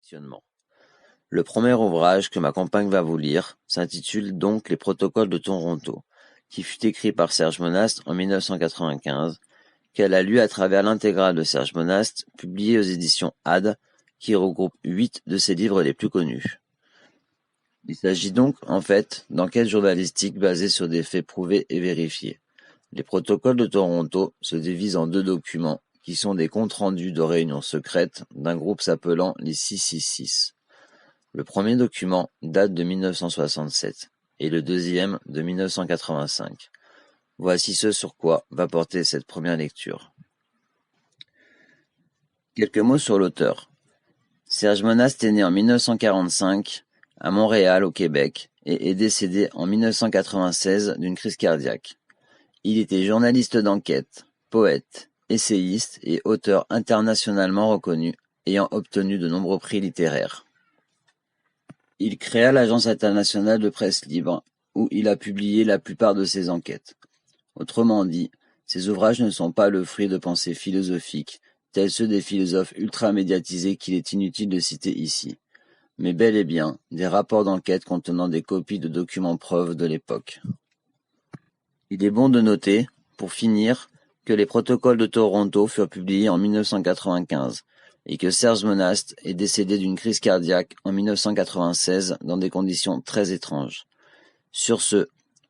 Questionnement. Le premier ouvrage que ma compagne va vous lire s'intitule donc Les Protocoles de Toronto, qui fut écrit par Serge Monast en 1995, qu'elle a lu à travers l'intégrale de Serge Monast, publié aux éditions Had, qui regroupe 8 de ses livres les plus connus. Il s'agit donc, en fait, d'enquêtes journalistiques basées sur des faits prouvés et vérifiés. Les protocoles de Toronto se divisent en 2 documents, qui sont des comptes rendus de réunions secrètes d'un groupe s'appelant les 666. Le premier document date de 1967 et le deuxième de 1985. Voici ce sur quoi va porter cette première lecture. Quelques mots sur l'auteur. Serge Monast est né en 1945 à Montréal, au Québec, et est décédé en 1996 d'une crise cardiaque. Il était journaliste d'enquête, poète, essayiste et auteur internationalement reconnu, ayant obtenu de nombreux prix littéraires. Il créa l'Agence internationale de presse libre, où il a publié la plupart de ses enquêtes. Autrement dit, ses ouvrages ne sont pas le fruit de pensées philosophiques, tels ceux des philosophes ultra-médiatisés qu'il est inutile de citer ici, mais bel et bien des rapports d'enquête contenant des copies de documents preuves de l'époque. Il est bon de noter, pour finir, que les protocoles de Toronto furent publiés en 1995 et que Serge Monast est décédé d'une crise cardiaque en 1996 dans des conditions très étranges. Sur ce,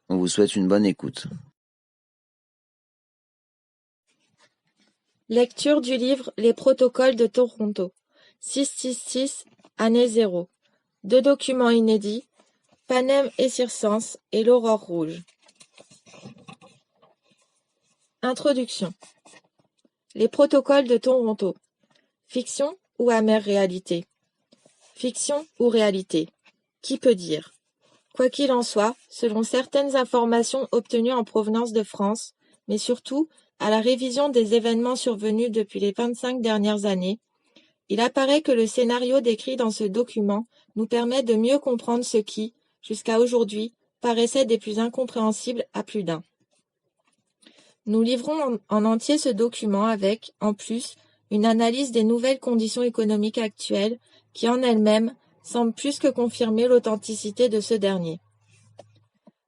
on vous souhaite une bonne écoute. Lecture du livre Les Protocoles de Toronto, 666, année 0. 2 documents inédits, Panem et Circense et l'Aurore rouge. Introduction. Les Protocoles de Toronto. Fiction ou amère réalité? Fiction ou réalité? Qui peut dire? Quoi qu'il en soit, selon certaines informations obtenues en provenance de France, mais surtout à la révision des événements survenus depuis les 25 dernières années, il apparaît que le scénario décrit dans ce document nous permet de mieux comprendre ce qui, jusqu'à aujourd'hui, paraissait des plus incompréhensibles à plus d'un. Nous livrons en entier ce document avec, en plus, une analyse des nouvelles conditions économiques actuelles qui, en elles-mêmes, semblent plus que confirmer l'authenticité de ce dernier.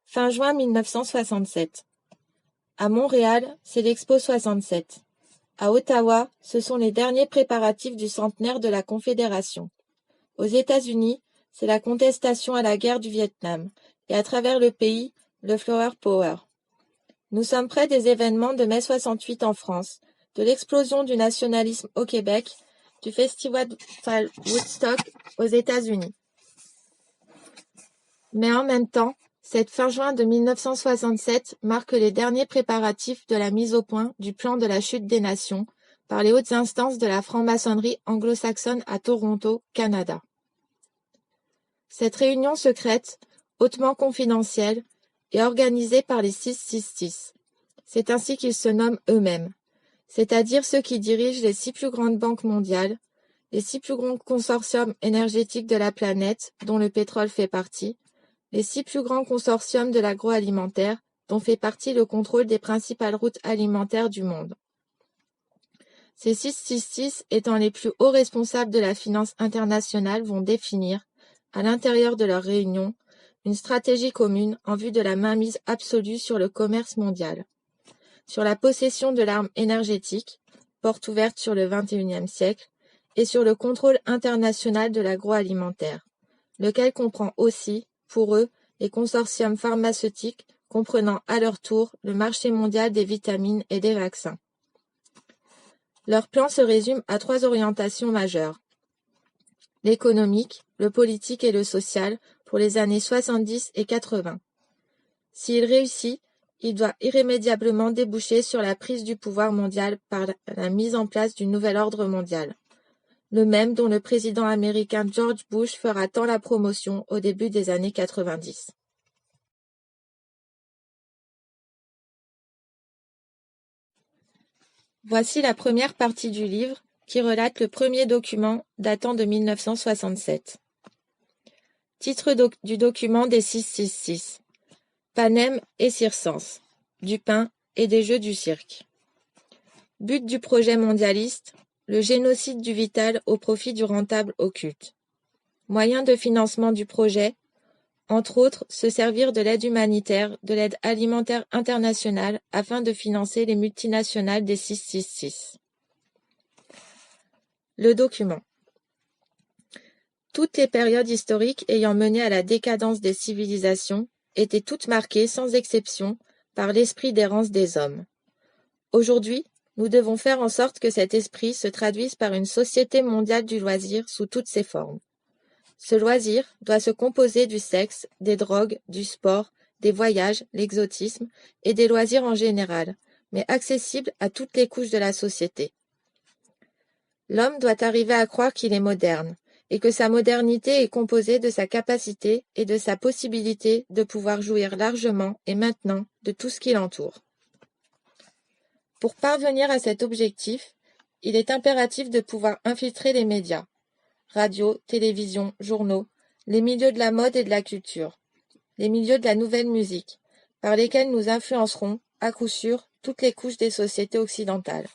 Fin juin 1967. À Montréal, c'est l'Expo 67. À Ottawa, ce sont les derniers préparatifs du centenaire de la Confédération. Aux États-Unis, c'est la contestation à la guerre du Vietnam, et à travers le pays, le Flower Power. Nous sommes près des événements de mai 68 en France, de l'explosion du nationalisme au Québec, du festival Woodstock aux États-Unis. Mais en même temps, cette fin juin de 1967 marque les derniers préparatifs de la mise au point du plan de la chute des nations par les hautes instances de la franc-maçonnerie anglo-saxonne à Toronto, Canada. Cette réunion secrète, hautement confidentielle, est organisée par les 666. C'est ainsi qu'ils se nomment eux-mêmes, c'est-à-dire ceux qui dirigent les 6 plus grandes banques mondiales, les 6 plus grands consortiums énergétiques de la planète, dont le pétrole fait partie, les 6 plus grands consortiums de l'agroalimentaire, dont fait partie le contrôle des principales routes alimentaires du monde. Ces 666 étant les plus hauts responsables de la finance internationale vont définir, à l'intérieur de leur réunion, une stratégie commune en vue de la mainmise absolue sur le commerce mondial, sur la possession de l'arme énergétique, porte ouverte sur le XXIe siècle, et sur le contrôle international de l'agroalimentaire, lequel comprend aussi, pour eux, les consortiums pharmaceutiques comprenant à leur tour le marché mondial des vitamines et des vaccins. Leur plan se résume à 3 orientations majeures. L'économique, le politique et le social pour les années 70 et 80. S'il réussit, il doit irrémédiablement déboucher sur la prise du pouvoir mondial par la mise en place du nouvel ordre mondial, le même dont le président américain George Bush fera tant la promotion au début des années 90. Voici la première partie du livre qui relate le premier document datant de 1967. Titre du document des 666. Panem et Circense, du pain et des jeux du cirque. But du projet mondialiste, le génocide du vital au profit du rentable occulte. Moyen de financement du projet, entre autres, se servir de l'aide humanitaire, de l'aide alimentaire internationale afin de financer les multinationales des 666. Le document. Toutes les périodes historiques ayant mené à la décadence des civilisations étaient toutes marquées, sans exception, par l'esprit d'errance des hommes. Aujourd'hui, nous devons faire en sorte que cet esprit se traduise par une société mondiale du loisir sous toutes ses formes. Ce loisir doit se composer du sexe, des drogues, du sport, des voyages, l'exotisme et des loisirs en général, mais accessible à toutes les couches de la société. L'homme doit arriver à croire qu'il est moderne, et que sa modernité est composée de sa capacité et de sa possibilité de pouvoir jouir largement et maintenant de tout ce qui l'entoure. Pour parvenir à cet objectif, il est impératif de pouvoir infiltrer les médias, radio, télévision, journaux, les milieux de la mode et de la culture, les milieux de la nouvelle musique, par lesquels nous influencerons, à coup sûr, toutes les couches des sociétés occidentales.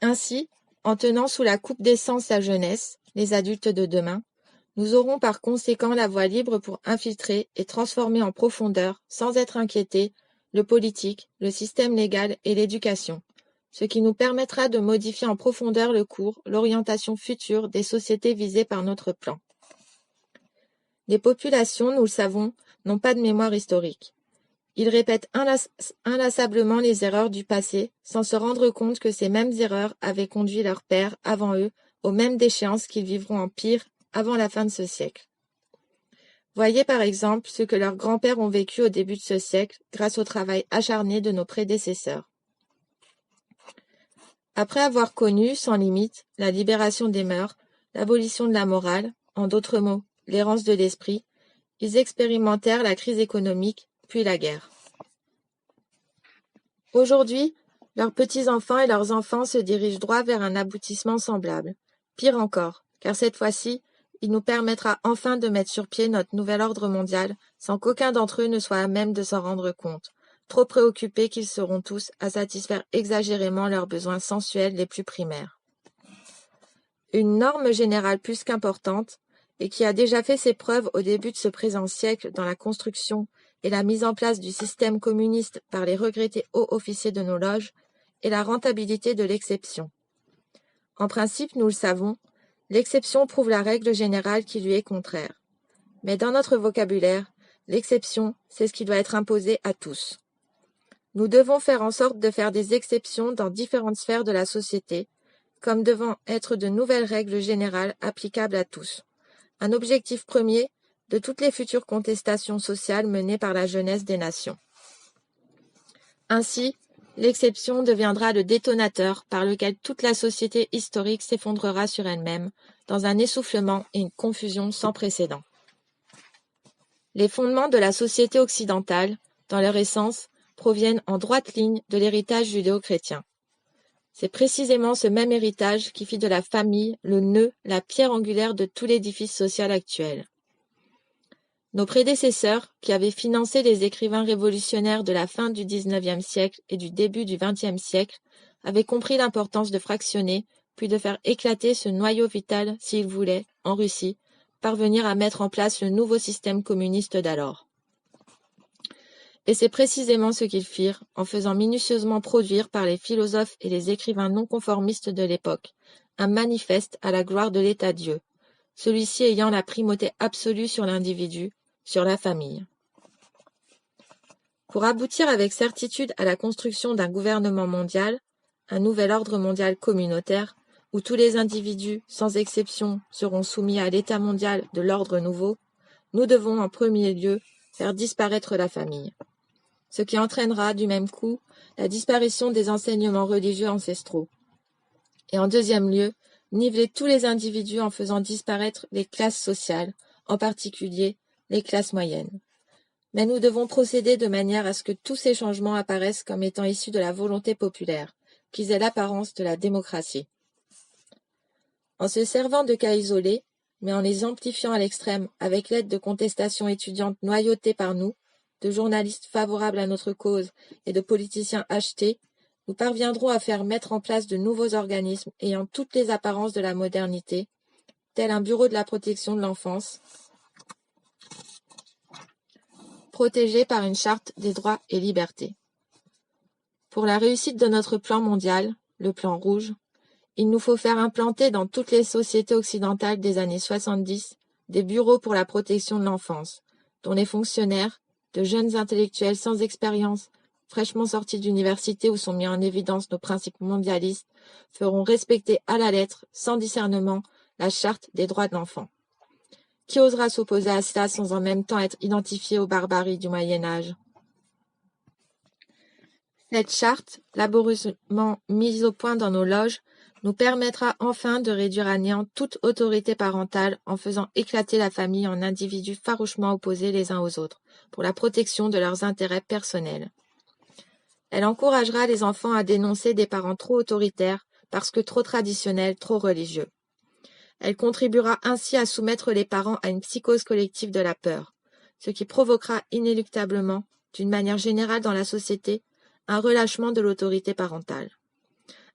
Ainsi, en tenant sous la coupe d'essence la jeunesse, les adultes de demain, nous aurons par conséquent la voie libre pour infiltrer et transformer en profondeur, sans être inquiétés, le politique, le système légal et l'éducation, ce qui nous permettra de modifier en profondeur le cours, l'orientation future des sociétés visées par notre plan. Les populations, nous le savons, n'ont pas de mémoire historique. Ils répètent inlassablement les erreurs du passé, sans se rendre compte que ces mêmes erreurs avaient conduit leurs pères, avant eux, aux mêmes déchéances qu'ils vivront en pire avant la fin de ce siècle. Voyez par exemple ce que leurs grands-pères ont vécu au début de ce siècle grâce au travail acharné de nos prédécesseurs. Après avoir connu, sans limite, la libération des mœurs, l'abolition de la morale, en d'autres mots, l'errance de l'esprit, ils expérimentèrent la crise économique, puis la guerre. Aujourd'hui, leurs petits-enfants et leurs enfants se dirigent droit vers un aboutissement semblable. Pire encore, car cette fois-ci, il nous permettra enfin de mettre sur pied notre nouvel ordre mondial sans qu'aucun d'entre eux ne soit à même de s'en rendre compte, trop préoccupés qu'ils seront tous à satisfaire exagérément leurs besoins sensuels les plus primaires. Une norme générale plus qu'importante, et qui a déjà fait ses preuves au début de ce présent siècle dans la construction et la mise en place du système communiste par les regrettés hauts officiers de nos loges, est la rentabilité de l'exception. En principe, nous le savons, l'exception prouve la règle générale qui lui est contraire. Mais dans notre vocabulaire, l'exception, c'est ce qui doit être imposé à tous. Nous devons faire en sorte de faire des exceptions dans différentes sphères de la société, comme devant être de nouvelles règles générales applicables à tous. Un objectif premier de toutes les futures contestations sociales menées par la jeunesse des nations. Ainsi, l'exception deviendra le détonateur par lequel toute la société historique s'effondrera sur elle-même, dans un essoufflement et une confusion sans précédent. Les fondements de la société occidentale, dans leur essence, proviennent en droite ligne de l'héritage judéo-chrétien. C'est précisément ce même héritage qui fit de la famille le nœud, la pierre angulaire de tout l'édifice social actuel. Nos prédécesseurs, qui avaient financé les écrivains révolutionnaires de la fin du XIXe siècle et du début du XXe siècle, avaient compris l'importance de fractionner, puis de faire éclater ce noyau vital s'ils voulaient, en Russie, parvenir à mettre en place le nouveau système communiste d'alors. Et c'est précisément ce qu'ils firent, en faisant minutieusement produire par les philosophes et les écrivains non conformistes de l'époque un manifeste à la gloire de l'État-Dieu, celui-ci ayant la primauté absolue sur l'individu, sur la famille. Pour aboutir avec certitude à la construction d'un gouvernement mondial, un nouvel ordre mondial communautaire, où tous les individus, sans exception, seront soumis à l'état mondial de l'ordre nouveau, nous devons en premier lieu faire disparaître la famille, ce qui entraînera du même coup la disparition des enseignements religieux ancestraux. Et en deuxième lieu, niveler tous les individus en faisant disparaître les classes sociales, en particulier les classes moyennes. Mais nous devons procéder de manière à ce que tous ces changements apparaissent comme étant issus de la volonté populaire, qu'ils aient l'apparence de la démocratie. En se servant de cas isolés, mais en les amplifiant à l'extrême avec l'aide de contestations étudiantes noyautées par nous, de journalistes favorables à notre cause et de politiciens achetés, nous parviendrons à faire mettre en place de nouveaux organismes ayant toutes les apparences de la modernité, tel un bureau de la protection de l'enfance, protégé par une charte des droits et libertés. Pour la réussite de notre plan mondial, le plan rouge, il nous faut faire implanter dans toutes les sociétés occidentales des années 70 des bureaux pour la protection de l'enfance, dont les fonctionnaires, de jeunes intellectuels sans expérience, fraîchement sortis d'université où sont mis en évidence nos principes mondialistes, feront respecter à la lettre, sans discernement, la charte des droits de l'enfant. Qui osera s'opposer à cela sans en même temps être identifié aux barbaries du Moyen-Âge ? Cette charte, laborieusement mise au point dans nos loges, nous permettra enfin de réduire à néant toute autorité parentale en faisant éclater la famille en individus farouchement opposés les uns aux autres, pour la protection de leurs intérêts personnels. Elle encouragera les enfants à dénoncer des parents trop autoritaires parce que trop traditionnels, trop religieux. Elle contribuera ainsi à soumettre les parents à une psychose collective de la peur, ce qui provoquera inéluctablement, d'une manière générale dans la société, un relâchement de l'autorité parentale.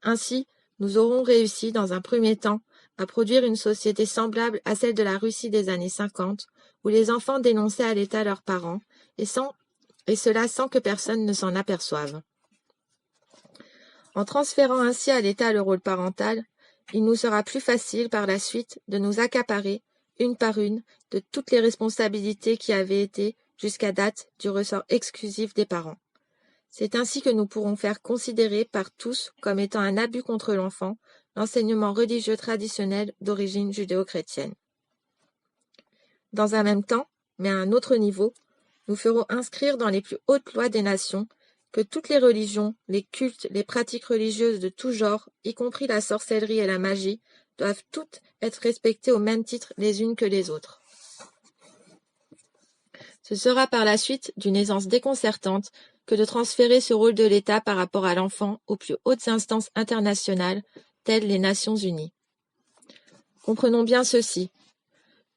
Ainsi, nous aurons réussi, dans un premier temps, à produire une société semblable à celle de la Russie des années 50, où les enfants dénonçaient à l'État leurs parents, et cela sans que personne ne s'en aperçoive. En transférant ainsi à l'État le rôle parental, il nous sera plus facile par la suite de nous accaparer, une par une, de toutes les responsabilités qui avaient été, jusqu'à date, du ressort exclusif des parents. C'est ainsi que nous pourrons faire considérer par tous comme étant un abus contre l'enfant l'enseignement religieux traditionnel d'origine judéo-chrétienne. Dans un même temps, mais à un autre niveau, nous ferons inscrire dans les plus hautes lois des nations que toutes les religions, les cultes, les pratiques religieuses de tout genre, y compris la sorcellerie et la magie, doivent toutes être respectées au même titre les unes que les autres. Ce sera par la suite d'une aisance déconcertante que de transférer ce rôle de l'État par rapport à l'enfant aux plus hautes instances internationales, telles les Nations Unies. Comprenons bien ceci.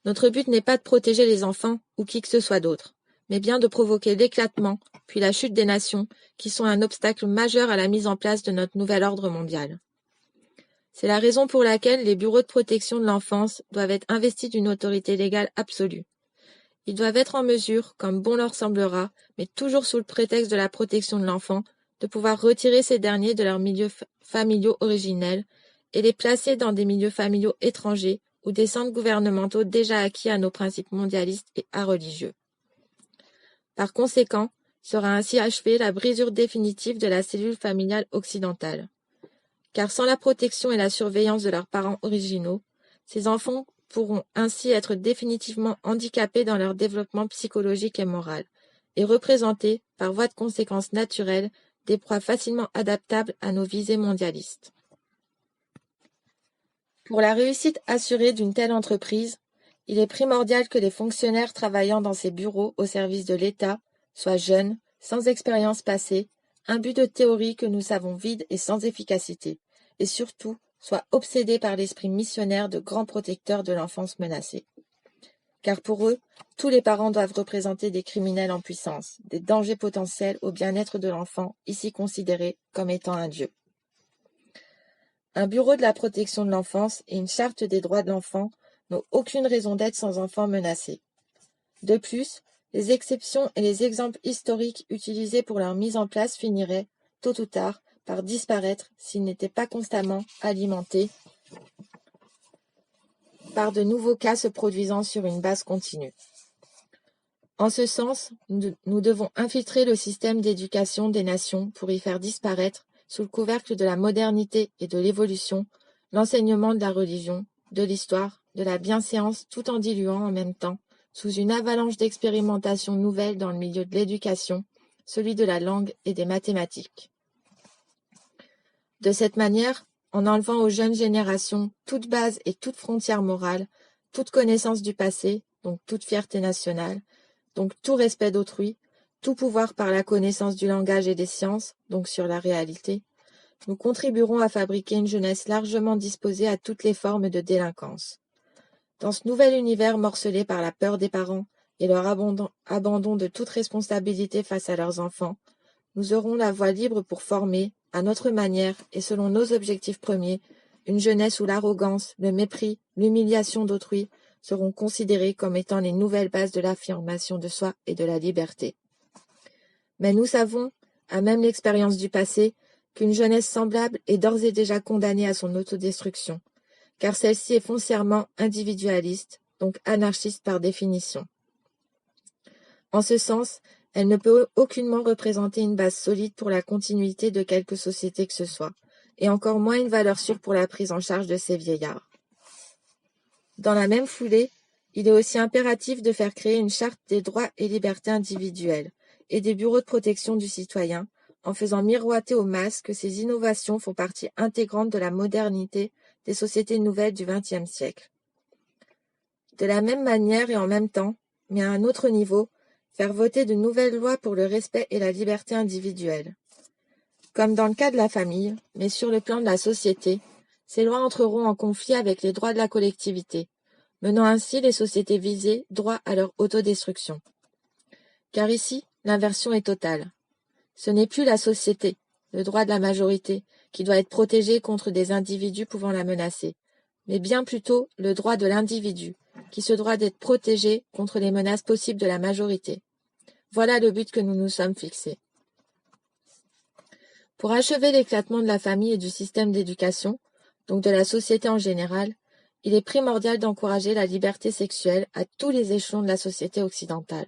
Notre but n'est pas de protéger les enfants ou qui que ce soit d'autre, mais bien de provoquer l'éclatement, puis la chute des nations, qui sont un obstacle majeur à la mise en place de notre nouvel ordre mondial. C'est la raison pour laquelle les bureaux de protection de l'enfance doivent être investis d'une autorité légale absolue. Ils doivent être en mesure, comme bon leur semblera, mais toujours sous le prétexte de la protection de l'enfant, de pouvoir retirer ces derniers de leurs milieux familiaux originels et les placer dans des milieux familiaux étrangers ou des centres gouvernementaux déjà acquis à nos principes mondialistes et religieux. Par conséquent, sera ainsi achevée la brisure définitive de la cellule familiale occidentale. Car sans la protection et la surveillance de leurs parents originaux, ces enfants pourront ainsi être définitivement handicapés dans leur développement psychologique et moral, et représenter, par voie de conséquence naturelle, des proies facilement adaptables à nos visées mondialistes. Pour la réussite assurée d'une telle entreprise, il est primordial que les fonctionnaires travaillant dans ces bureaux au service de l'État soient jeunes, sans expérience passée, imbus de théories que nous savons vides et sans efficacité, et surtout soient obsédés par l'esprit missionnaire de grands protecteurs de l'enfance menacée. Car pour eux, tous les parents doivent représenter des criminels en puissance, des dangers potentiels au bien-être de l'enfant, ici considéré comme étant un dieu. Un bureau de la protection de l'enfance et une charte des droits de l'enfant n'ont aucune raison d'être sans enfants menacés. De plus, les exceptions et les exemples historiques utilisés pour leur mise en place finiraient, tôt ou tard, par disparaître s'ils n'étaient pas constamment alimentés par de nouveaux cas se produisant sur une base continue. En ce sens, nous devons infiltrer le système d'éducation des nations pour y faire disparaître, sous le couvercle de la modernité et de l'évolution, l'enseignement de la religion, de l'histoire, de la bienséance, tout en diluant en même temps, sous une avalanche d'expérimentations nouvelles dans le milieu de l'éducation, celui de la langue et des mathématiques. De cette manière, en enlevant aux jeunes générations toute base et toute frontière morale, toute connaissance du passé, donc toute fierté nationale, donc tout respect d'autrui, tout pouvoir par la connaissance du langage et des sciences, donc sur la réalité, nous contribuerons à fabriquer une jeunesse largement disposée à toutes les formes de délinquance. Dans ce nouvel univers morcelé par la peur des parents et leur abandon de toute responsabilité face à leurs enfants, nous aurons la voie libre pour former, à notre manière et selon nos objectifs premiers, une jeunesse où l'arrogance, le mépris, l'humiliation d'autrui seront considérés comme étant les nouvelles bases de l'affirmation de soi et de la liberté. Mais nous savons, à même l'expérience du passé, qu'une jeunesse semblable est d'ores et déjà condamnée à son autodestruction, car celle-ci est foncièrement individualiste, donc anarchiste par définition. En ce sens, elle ne peut aucunement représenter une base solide pour la continuité de quelque société que ce soit, et encore moins une valeur sûre pour la prise en charge de ces vieillards. Dans la même foulée, il est aussi impératif de faire créer une charte des droits et libertés individuelles et des bureaux de protection du citoyen, en faisant miroiter aux masses que ces innovations font partie intégrante de la modernité des sociétés nouvelles du XXe siècle. De la même manière et en même temps, mais à un autre niveau, faire voter de nouvelles lois pour le respect et la liberté individuelle. Comme dans le cas de la famille, mais sur le plan de la société, ces lois entreront en conflit avec les droits de la collectivité, menant ainsi les sociétés visées droit à leur autodestruction. Car ici, l'inversion est totale. Ce n'est plus la société, le droit de la majorité, qui doit être protégé contre des individus pouvant la menacer, mais bien plutôt le droit de l'individu, qui se doit d'être protégé contre les menaces possibles de la majorité. Voilà le but que nous nous sommes fixés. Pour achever l'éclatement de la famille et du système d'éducation, donc de la société en général, il est primordial d'encourager la liberté sexuelle à tous les échelons de la société occidentale.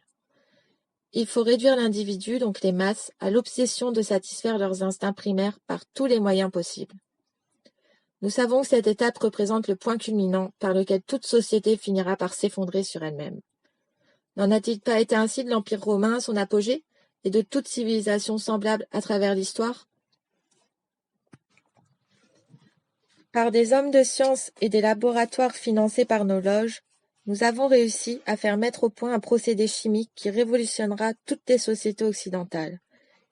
Il faut réduire l'individu, donc les masses, à l'obsession de satisfaire leurs instincts primaires par tous les moyens possibles. Nous savons que cette étape représente le point culminant par lequel toute société finira par s'effondrer sur elle-même. N'en a-t-il pas été ainsi de l'Empire romain à son apogée et de toute civilisation semblable à travers l'histoire ? Par des hommes de science et des laboratoires financés par nos loges, nous avons réussi à faire mettre au point un procédé chimique qui révolutionnera toutes les sociétés occidentales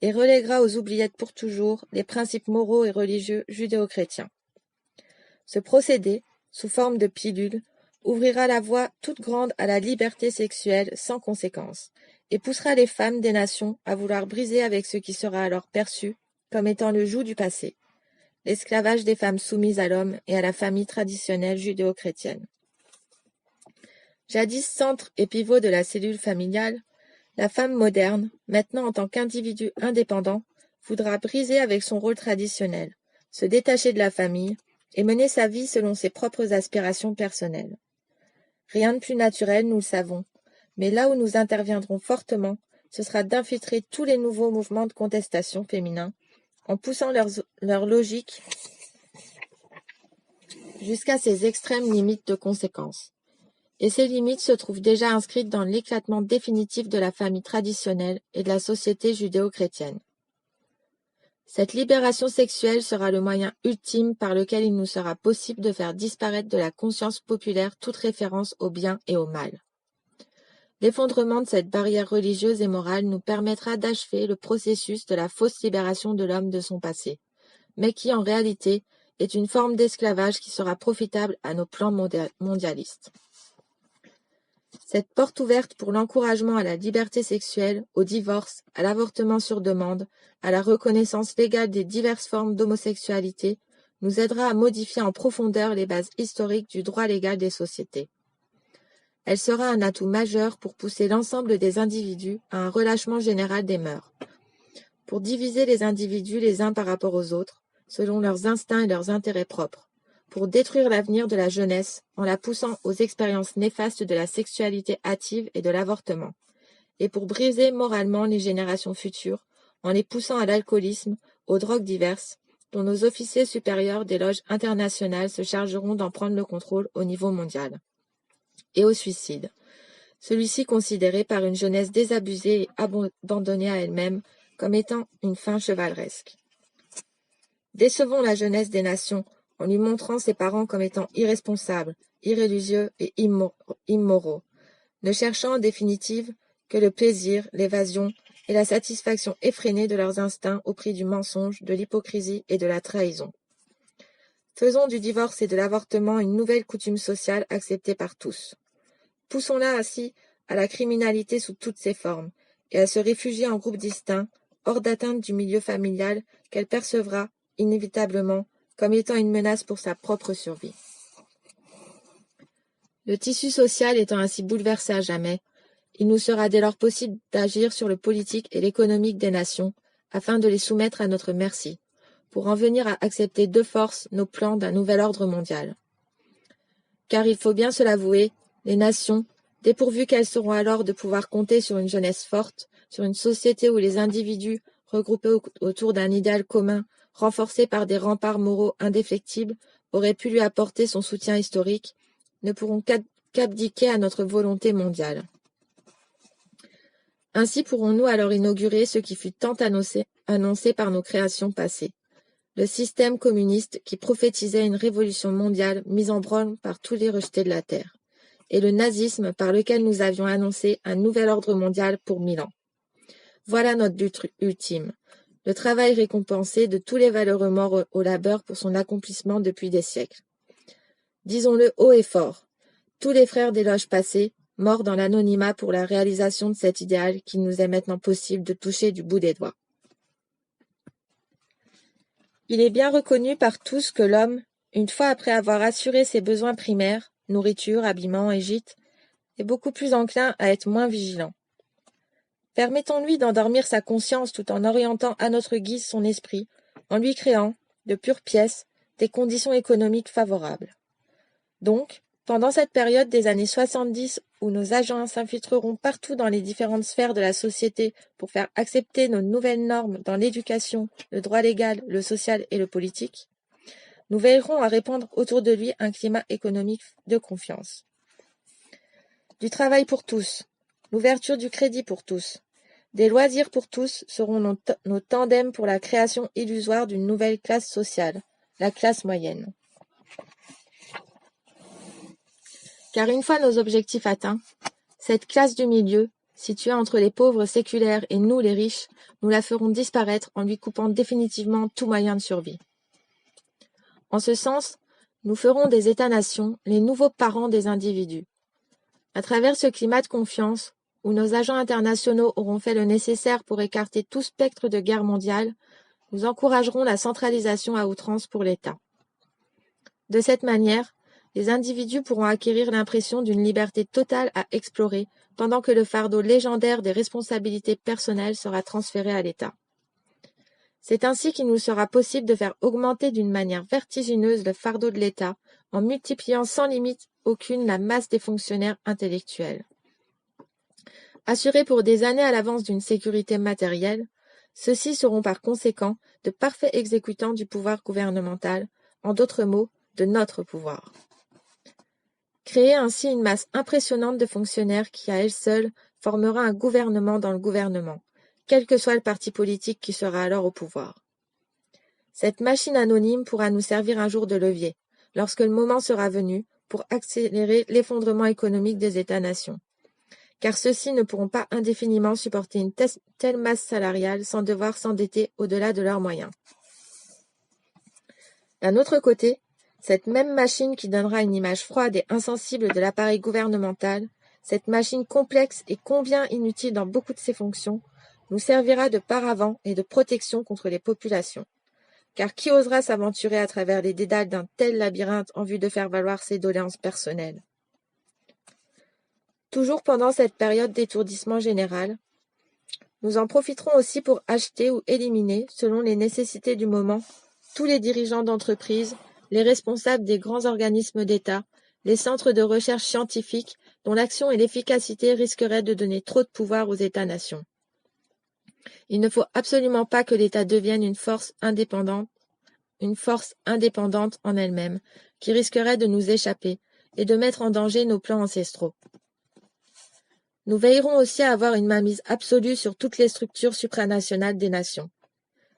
et relèguera aux oubliettes pour toujours les principes moraux et religieux judéo-chrétiens. Ce procédé, sous forme de pilule, ouvrira la voie toute grande à la liberté sexuelle sans conséquence et poussera les femmes des nations à vouloir briser avec ce qui sera alors perçu comme étant le joug du passé, l'esclavage des femmes soumises à l'homme et à la famille traditionnelle judéo-chrétienne. Jadis centre et pivot de la cellule familiale, la femme moderne, maintenant en tant qu'individu indépendant, voudra briser avec son rôle traditionnel, se détacher de la famille et mener sa vie selon ses propres aspirations personnelles. Rien de plus naturel, nous le savons, mais là où nous interviendrons fortement, ce sera d'infiltrer tous les nouveaux mouvements de contestation féminins en poussant leur logique jusqu'à ses extrêmes limites de conséquences. Et ces limites se trouvent déjà inscrites dans l'éclatement définitif de la famille traditionnelle et de la société judéo-chrétienne. Cette libération sexuelle sera le moyen ultime par lequel il nous sera possible de faire disparaître de la conscience populaire toute référence au bien et au mal. L'effondrement de cette barrière religieuse et morale nous permettra d'achever le processus de la fausse libération de l'homme de son passé, mais qui en réalité est une forme d'esclavage qui sera profitable à nos plans mondialistes. Cette porte ouverte pour l'encouragement à la liberté sexuelle, au divorce, à l'avortement sur demande, à la reconnaissance légale des diverses formes d'homosexualité, nous aidera à modifier en profondeur les bases historiques du droit légal des sociétés. Elle sera un atout majeur pour pousser l'ensemble des individus à un relâchement général des mœurs, pour diviser les individus les uns par rapport aux autres, selon leurs instincts et leurs intérêts propres, pour détruire l'avenir de la jeunesse en la poussant aux expériences néfastes de la sexualité hâtive et de l'avortement, et pour briser moralement les générations futures en les poussant à l'alcoolisme, aux drogues diverses, dont nos officiers supérieurs des loges internationales se chargeront d'en prendre le contrôle au niveau mondial, et au suicide, celui-ci considéré par une jeunesse désabusée et abandonnée à elle-même comme étant une fin chevaleresque. Décevons la jeunesse des nations en lui montrant ses parents comme étant irresponsables, irréligieux et immoraux, ne cherchant en définitive que le plaisir, l'évasion et la satisfaction effrénée de leurs instincts au prix du mensonge, de l'hypocrisie et de la trahison. Faisons du divorce et de l'avortement une nouvelle coutume sociale acceptée par tous. Poussons-la ainsi à la criminalité sous toutes ses formes et à se réfugier en groupes distincts, hors d'atteinte du milieu familial, qu'elle percevra, inévitablement, comme étant une menace pour sa propre survie. Le tissu social étant ainsi bouleversé à jamais, il nous sera dès lors possible d'agir sur le politique et l'économique des nations, afin de les soumettre à notre merci, pour en venir à accepter de force nos plans d'un nouvel ordre mondial. Car il faut bien se l'avouer, les nations, dépourvues qu'elles seront alors de pouvoir compter sur une jeunesse forte, sur une société où les individus, regroupés autour d'un idéal commun, renforcés par des remparts moraux indéfectibles, auraient pu lui apporter son soutien historique, ne pourront qu'abdiquer à notre volonté mondiale. Ainsi pourrons-nous alors inaugurer ce qui fut tant annoncé par nos créations passées. Le système communiste qui prophétisait une révolution mondiale mise en branle par tous les rejetés de la Terre, et le nazisme par lequel nous avions annoncé un nouvel ordre mondial pour 1000 ans. Voilà notre but ultime, le travail récompensé de tous les valeureux morts au labeur pour son accomplissement depuis des siècles. Disons-le haut et fort, tous les frères des loges passées, morts dans l'anonymat pour la réalisation de cet idéal qu'il nous est maintenant possible de toucher du bout des doigts. Il est bien reconnu par tous que l'homme, une fois après avoir assuré ses besoins primaires, nourriture, habillement et gîte, est beaucoup plus enclin à être moins vigilant. Permettons-lui d'endormir sa conscience tout en orientant à notre guise son esprit, en lui créant, de pure pièce, des conditions économiques favorables. Donc, pendant cette période des années 70 où nos agents s'infiltreront partout dans les différentes sphères de la société pour faire accepter nos nouvelles normes dans l'éducation, le droit légal, le social et le politique, nous veillerons à répandre autour de lui un climat économique de confiance. Du travail pour tous, l'ouverture du crédit pour tous, des loisirs pour tous seront nos tandems pour la création illusoire d'une nouvelle classe sociale, la classe moyenne. Car une fois nos objectifs atteints, cette classe du milieu, située entre les pauvres séculaires et nous les riches, nous la ferons disparaître en lui coupant définitivement tout moyen de survie. En ce sens, nous ferons des États-nations les nouveaux parents des individus. À travers ce climat de confiance, où nos agents internationaux auront fait le nécessaire pour écarter tout spectre de guerre mondiale, nous encouragerons la centralisation à outrance pour l'État. De cette manière, les individus pourront acquérir l'impression d'une liberté totale à explorer, pendant que le fardeau légendaire des responsabilités personnelles sera transféré à l'État. C'est ainsi qu'il nous sera possible de faire augmenter d'une manière vertigineuse le fardeau de l'État, en multipliant sans limite aucune la masse des fonctionnaires intellectuels. Assurés pour des années à l'avance d'une sécurité matérielle, ceux-ci seront par conséquent de parfaits exécutants du pouvoir gouvernemental, en d'autres mots, de notre pouvoir. Créer ainsi une masse impressionnante de fonctionnaires qui, à elle seule, formera un gouvernement dans le gouvernement, quel que soit le parti politique qui sera alors au pouvoir. Cette machine anonyme pourra nous servir un jour de levier, lorsque le moment sera venu, pour accélérer l'effondrement économique des États-nations. Car ceux-ci ne pourront pas indéfiniment supporter une telle masse salariale sans devoir s'endetter au-delà de leurs moyens. D'un autre côté, cette même machine qui donnera une image froide et insensible de l'appareil gouvernemental, cette machine complexe et combien inutile dans beaucoup de ses fonctions, nous servira de paravent et de protection contre les populations. Car qui osera s'aventurer à travers les dédales d'un tel labyrinthe en vue de faire valoir ses doléances personnelles? Toujours pendant cette période d'étourdissement général, nous en profiterons aussi pour acheter ou éliminer, selon les nécessités du moment, tous les dirigeants d'entreprises, les responsables des grands organismes d'État, les centres de recherche scientifique dont l'action et l'efficacité risqueraient de donner trop de pouvoir aux États-nations. Il ne faut absolument pas que l'État devienne une force indépendante en elle-même, qui risquerait de nous échapper et de mettre en danger nos plans ancestraux. Nous veillerons aussi à avoir une mainmise absolue sur toutes les structures supranationales des nations.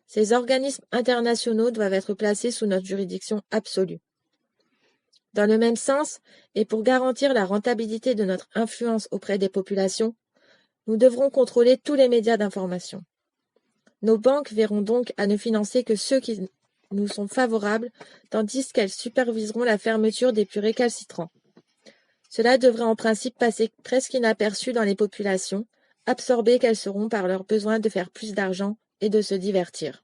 Ces organismes internationaux doivent être placés sous notre juridiction absolue. Dans le même sens, et pour garantir la rentabilité de notre influence auprès des populations, nous devrons contrôler tous les médias d'information. Nos banques verront donc à ne financer que ceux qui nous sont favorables, tandis qu'elles superviseront la fermeture des plus récalcitrants. Cela devrait en principe passer presque inaperçu dans les populations, absorbées qu'elles seront par leur besoin de faire plus d'argent et de se divertir.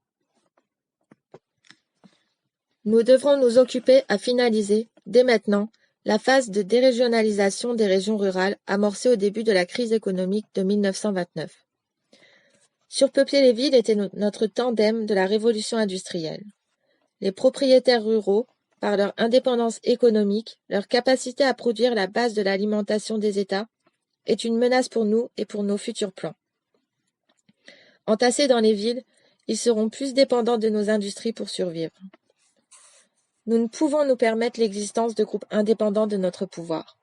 Nous devrons nous occuper à finaliser, dès maintenant, la phase de dérégionalisation des régions rurales amorcée au début de la crise économique de 1929. Surpeupler les villes était notre tandem de la révolution industrielle. Les propriétaires ruraux, par leur indépendance économique, leur capacité à produire la base de l'alimentation des États, est une menace pour nous et pour nos futurs plans. Entassés dans les villes, ils seront plus dépendants de nos industries pour survivre. Nous ne pouvons nous permettre l'existence de groupes indépendants de notre pouvoir.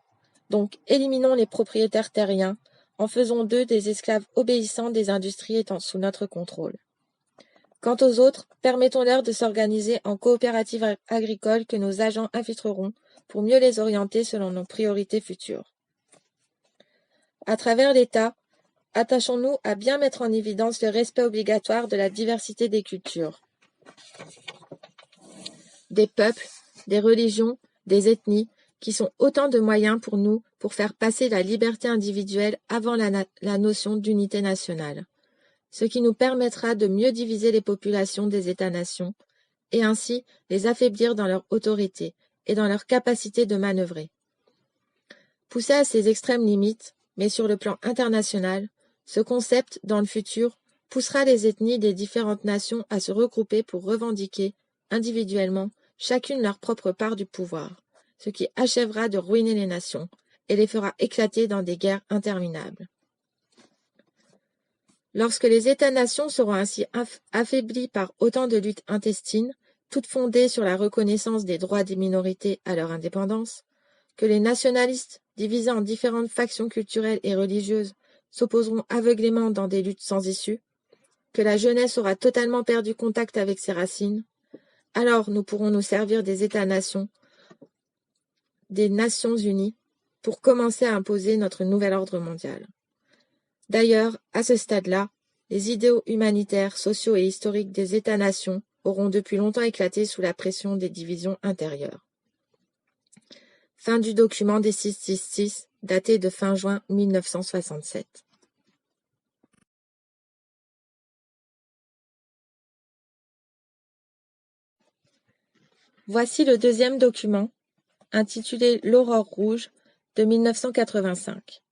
Donc, éliminons les propriétaires terriens en faisant d'eux des esclaves obéissants des industries étant sous notre contrôle. Quant aux autres, permettons-leur de s'organiser en coopératives agricoles que nos agents infiltreront pour mieux les orienter selon nos priorités futures. À travers l'État, attachons-nous à bien mettre en évidence le respect obligatoire de la diversité des cultures, des peuples, des religions, des ethnies, qui sont autant de moyens pour nous pour faire passer la liberté individuelle avant la notion d'unité nationale, ce qui nous permettra de mieux diviser les populations des États-nations et ainsi les affaiblir dans leur autorité et dans leur capacité de manœuvrer. Poussé à ses extrêmes limites, mais sur le plan international, ce concept, dans le futur, poussera les ethnies des différentes nations à se regrouper pour revendiquer, individuellement, chacune leur propre part du pouvoir, ce qui achèvera de ruiner les nations et les fera éclater dans des guerres interminables. Lorsque les États-nations seront ainsi affaiblis par autant de luttes intestines, toutes fondées sur la reconnaissance des droits des minorités à leur indépendance, que les nationalistes, divisés en différentes factions culturelles et religieuses, s'opposeront aveuglément dans des luttes sans issue, que la jeunesse aura totalement perdu contact avec ses racines, alors nous pourrons nous servir des États-nations, des Nations unies, pour commencer à imposer notre nouvel ordre mondial. D'ailleurs, à ce stade-là, les idéaux humanitaires, sociaux et historiques des États-nations auront depuis longtemps éclaté sous la pression des divisions intérieures. Fin du document des 666, daté de fin juin 1967. Voici le deuxième document, intitulé L'Aurore rouge, de 1985.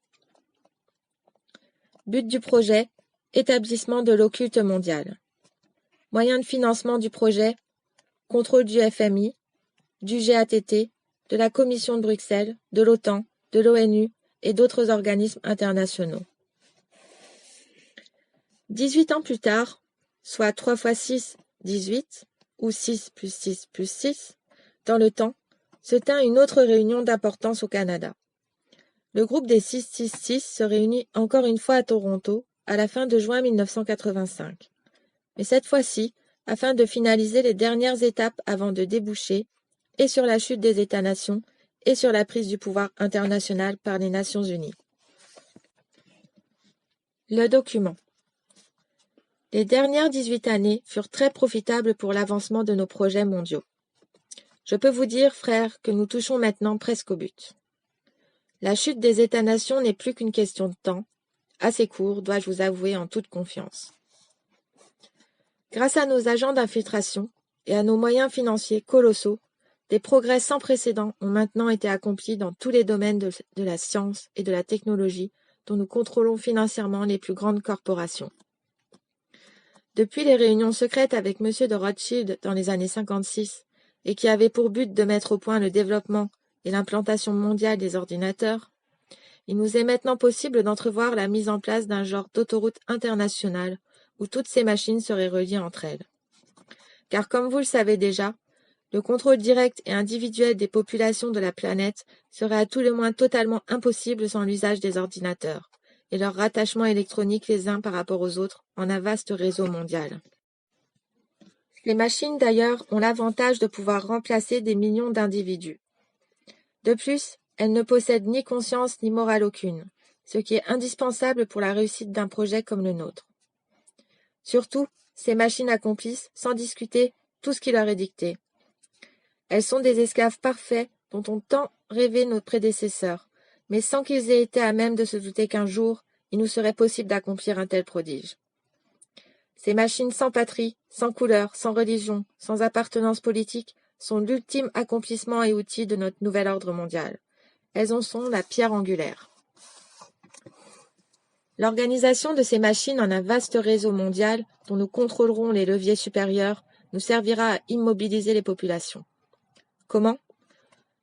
But du projet, établissement de l'occulte mondial. Moyens de financement du projet, contrôle du FMI, du GATT, de la Commission de Bruxelles, de l'OTAN, de l'ONU et d'autres organismes internationaux. 18 ans plus tard, soit 3 x 6, 18, ou 6 plus 6 plus 6, dans le temps, se tint une autre réunion d'importance au Canada. Le groupe des 666 se réunit encore une fois à Toronto à la fin de juin 1985. Mais cette fois-ci, afin de finaliser les dernières étapes avant de déboucher, et sur la chute des États-nations, et sur la prise du pouvoir international par les Nations unies. Le document. Les dernières 18 années furent très profitables pour l'avancement de nos projets mondiaux. Je peux vous dire, frères, que nous touchons maintenant presque au but. La chute des États-nations n'est plus qu'une question de temps, assez court, dois-je vous avouer en toute confiance. Grâce à nos agents d'infiltration et à nos moyens financiers colossaux, des progrès sans précédent ont maintenant été accomplis dans tous les domaines de la science et de la technologie dont nous contrôlons financièrement les plus grandes corporations. Depuis les réunions secrètes avec M. de Rothschild dans les années 56, et qui avaient pour but de mettre au point le développement et l'implantation mondiale des ordinateurs, il nous est maintenant possible d'entrevoir la mise en place d'un genre d'autoroute internationale où toutes ces machines seraient reliées entre elles. Car comme vous le savez déjà, le contrôle direct et individuel des populations de la planète serait à tout le moins totalement impossible sans l'usage des ordinateurs et leur rattachement électronique les uns par rapport aux autres en un vaste réseau mondial. Les machines d'ailleurs ont l'avantage de pouvoir remplacer des millions d'individus. De plus, elles ne possèdent ni conscience ni morale aucune, ce qui est indispensable pour la réussite d'un projet comme le nôtre. Surtout, ces machines accomplissent, sans discuter, tout ce qui leur est dicté. Elles sont des esclaves parfaits dont ont tant rêvé nos prédécesseurs, mais sans qu'ils aient été à même de se douter qu'un jour, il nous serait possible d'accomplir un tel prodige. Ces machines sans patrie, sans couleur, sans religion, sans appartenance politique, sont l'ultime accomplissement et outil de notre nouvel ordre mondial. Elles en sont la pierre angulaire. L'organisation de ces machines en un vaste réseau mondial, dont nous contrôlerons les leviers supérieurs, nous servira à immobiliser les populations. Comment ?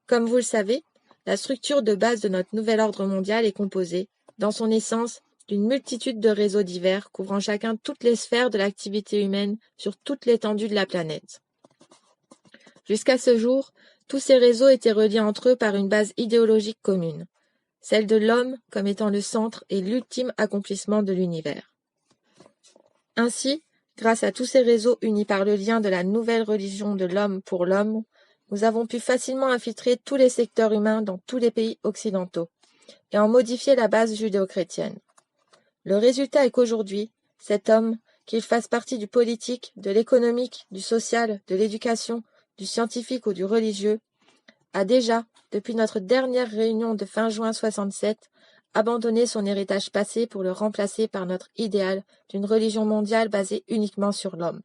Comme vous le savez, la structure de base de notre nouvel ordre mondial est composée, dans son essence, d'une multitude de réseaux divers couvrant chacun toutes les sphères de l'activité humaine sur toute l'étendue de la planète. Jusqu'à ce jour, tous ces réseaux étaient reliés entre eux par une base idéologique commune, celle de l'homme comme étant le centre et l'ultime accomplissement de l'univers. Ainsi, grâce à tous ces réseaux unis par le lien de la nouvelle religion de l'homme pour l'homme, nous avons pu facilement infiltrer tous les secteurs humains dans tous les pays occidentaux et en modifier la base judéo-chrétienne. Le résultat est qu'aujourd'hui, cet homme, qu'il fasse partie du politique, de l'économique, du social, de l'éducation, du scientifique ou du religieux, a déjà, depuis notre dernière réunion de fin juin 67, abandonné son héritage passé pour le remplacer par notre idéal d'une religion mondiale basée uniquement sur l'homme.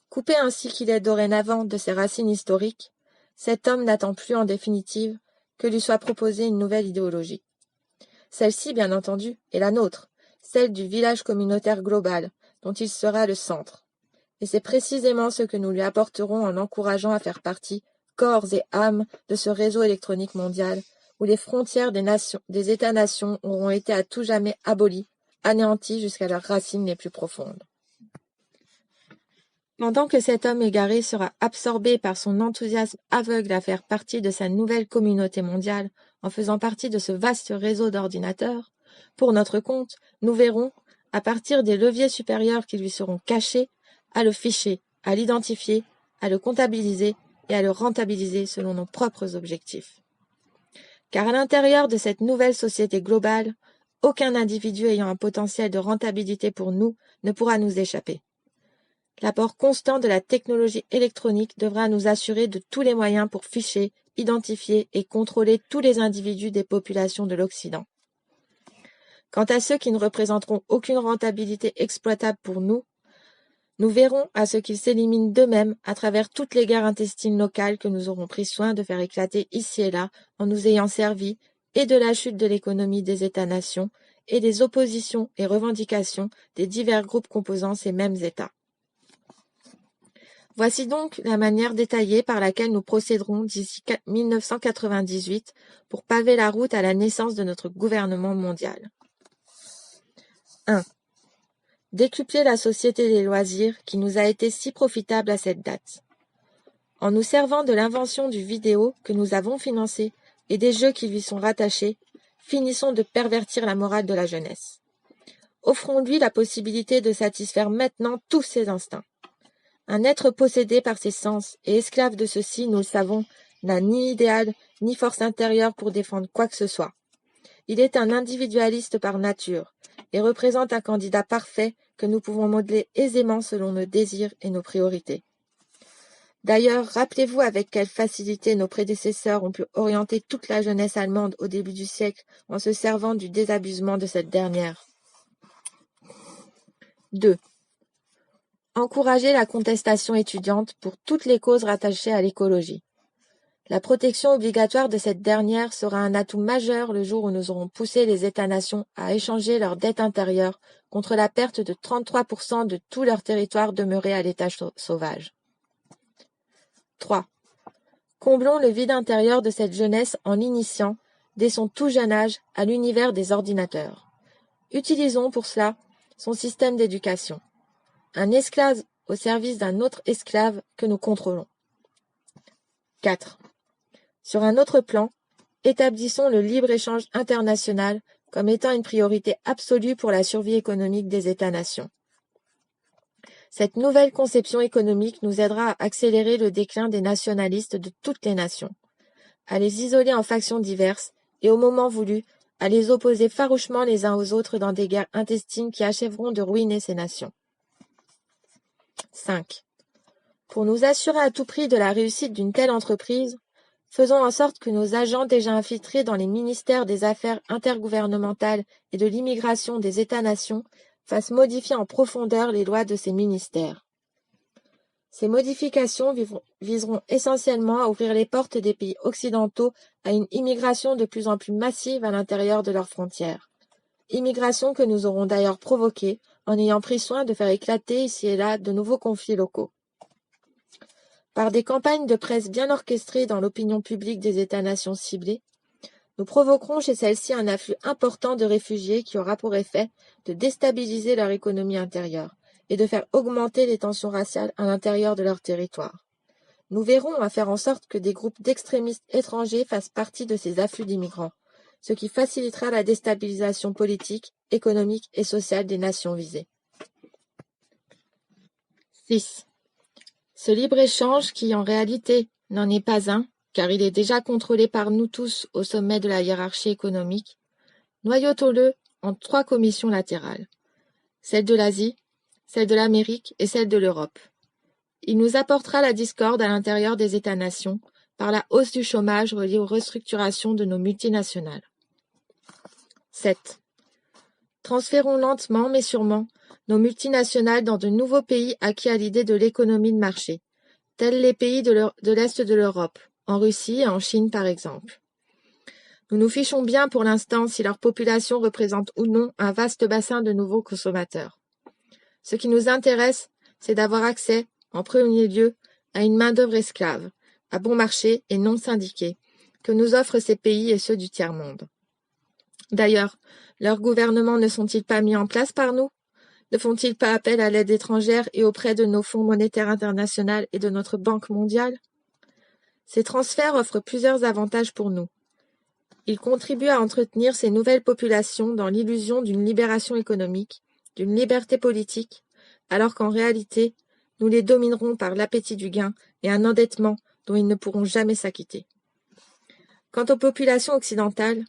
Coupé ainsi qu'il est dorénavant de ses racines historiques, cet homme n'attend plus en définitive que lui soit proposée une nouvelle idéologie. Celle-ci, bien entendu, est la nôtre, celle du village communautaire global, dont il sera le centre. Et c'est précisément ce que nous lui apporterons en l'encourageant à faire partie, corps et âme, de ce réseau électronique mondial, où les frontières des États-nations auront été à tout jamais abolies, anéanties jusqu'à leurs racines les plus profondes. Pendant que cet homme égaré sera absorbé par son enthousiasme aveugle à faire partie de sa nouvelle communauté mondiale, en faisant partie de ce vaste réseau d'ordinateurs, pour notre compte, nous verrons, à partir des leviers supérieurs qui lui seront cachés, à le ficher, à l'identifier, à le comptabiliser et à le rentabiliser selon nos propres objectifs. Car à l'intérieur de cette nouvelle société globale, aucun individu ayant un potentiel de rentabilité pour nous ne pourra nous échapper. L'apport constant de la technologie électronique devra nous assurer de tous les moyens pour ficher, identifier et contrôler tous les individus des populations de l'Occident. Quant à ceux qui ne représenteront aucune rentabilité exploitable pour nous, nous verrons à ce qu'ils s'éliminent d'eux-mêmes à travers toutes les guerres intestines locales que nous aurons pris soin de faire éclater ici et là en nous ayant servi et de la chute de l'économie des États-nations et des oppositions et revendications des divers groupes composant ces mêmes États. Voici donc la manière détaillée par laquelle nous procéderons d'ici 1998 pour paver la route à la naissance de notre gouvernement mondial. 1. Décupler la société des loisirs qui nous a été si profitable à cette date. En nous servant de l'invention du vidéo que nous avons financé et des jeux qui lui sont rattachés, finissons de pervertir la morale de la jeunesse. Offrons-lui la possibilité de satisfaire maintenant tous ses instincts. Un être possédé par ses sens et esclave de ceux-ci, nous le savons, n'a ni idéal ni force intérieure pour défendre quoi que ce soit. Il est un individualiste par nature et représente un candidat parfait que nous pouvons modeler aisément selon nos désirs et nos priorités. D'ailleurs, rappelez-vous avec quelle facilité nos prédécesseurs ont pu orienter toute la jeunesse allemande au début du siècle en se servant du désabusement de cette dernière. 2. Encourager la contestation étudiante pour toutes les causes rattachées à l'écologie. La protection obligatoire de cette dernière sera un atout majeur le jour où nous aurons poussé les États-nations à échanger leur dette intérieure contre la perte de 33% de tout leur territoire demeuré à l'état sauvage. 3. Comblons le vide intérieur de cette jeunesse en l'initiant, dès son tout jeune âge, à l'univers des ordinateurs. Utilisons pour cela son système d'éducation. Un esclave au service d'un autre esclave que nous contrôlons. 4. Sur un autre plan, établissons le libre-échange international comme étant une priorité absolue pour la survie économique des États-nations. Cette nouvelle conception économique nous aidera à accélérer le déclin des nationalistes de toutes les nations, à les isoler en factions diverses et, au moment voulu, à les opposer farouchement les uns aux autres dans des guerres intestines qui achèveront de ruiner ces nations. 5. Pour nous assurer à tout prix de la réussite d'une telle entreprise, faisons en sorte que nos agents déjà infiltrés dans les ministères des Affaires intergouvernementales et de l'immigration des États-nations fassent modifier en profondeur les lois de ces ministères. Ces modifications viseront essentiellement à ouvrir les portes des pays occidentaux à une immigration de plus en plus massive à l'intérieur de leurs frontières. Immigration que nous aurons d'ailleurs provoquée en ayant pris soin de faire éclater ici et là de nouveaux conflits locaux. Par des campagnes de presse bien orchestrées dans l'opinion publique des États-nations ciblés, nous provoquerons chez celles-ci un afflux important de réfugiés qui aura pour effet de déstabiliser leur économie intérieure et de faire augmenter les tensions raciales à l'intérieur de leur territoire. Nous verrons à faire en sorte que des groupes d'extrémistes étrangers fassent partie de ces afflux d'immigrants, ce qui facilitera la déstabilisation politique, économique et sociale des nations visées. 6. Ce libre-échange, qui en réalité n'en est pas un, car il est déjà contrôlé par nous tous au sommet de la hiérarchie économique, noyautons-le en 3 commissions latérales, celle de l'Asie, celle de l'Amérique et celle de l'Europe. Il nous apportera la discorde à l'intérieur des États-nations par la hausse du chômage reliée aux restructurations de nos multinationales. 7. Transférons lentement mais sûrement nos multinationales dans de nouveaux pays acquis à l'idée de l'économie de marché, tels les pays de l'Est de l'Europe, en Russie et en Chine par exemple. Nous nous fichons bien pour l'instant si leur population représente ou non un vaste bassin de nouveaux consommateurs. Ce qui nous intéresse, c'est d'avoir accès, en premier lieu, à une main-d'œuvre esclave, à bon marché et non syndiquée, que nous offrent ces pays et ceux du tiers-monde. D'ailleurs, leurs gouvernements ne sont-ils pas mis en place par nous? Ne font-ils pas appel à l'aide étrangère et auprès de nos fonds monétaires internationaux et de notre Banque mondiale? Ces transferts offrent plusieurs avantages pour nous. Ils contribuent à entretenir ces nouvelles populations dans l'illusion d'une libération économique, d'une liberté politique, alors qu'en réalité, nous les dominerons par l'appétit du gain et un endettement dont ils ne pourront jamais s'acquitter. Quant aux populations occidentales,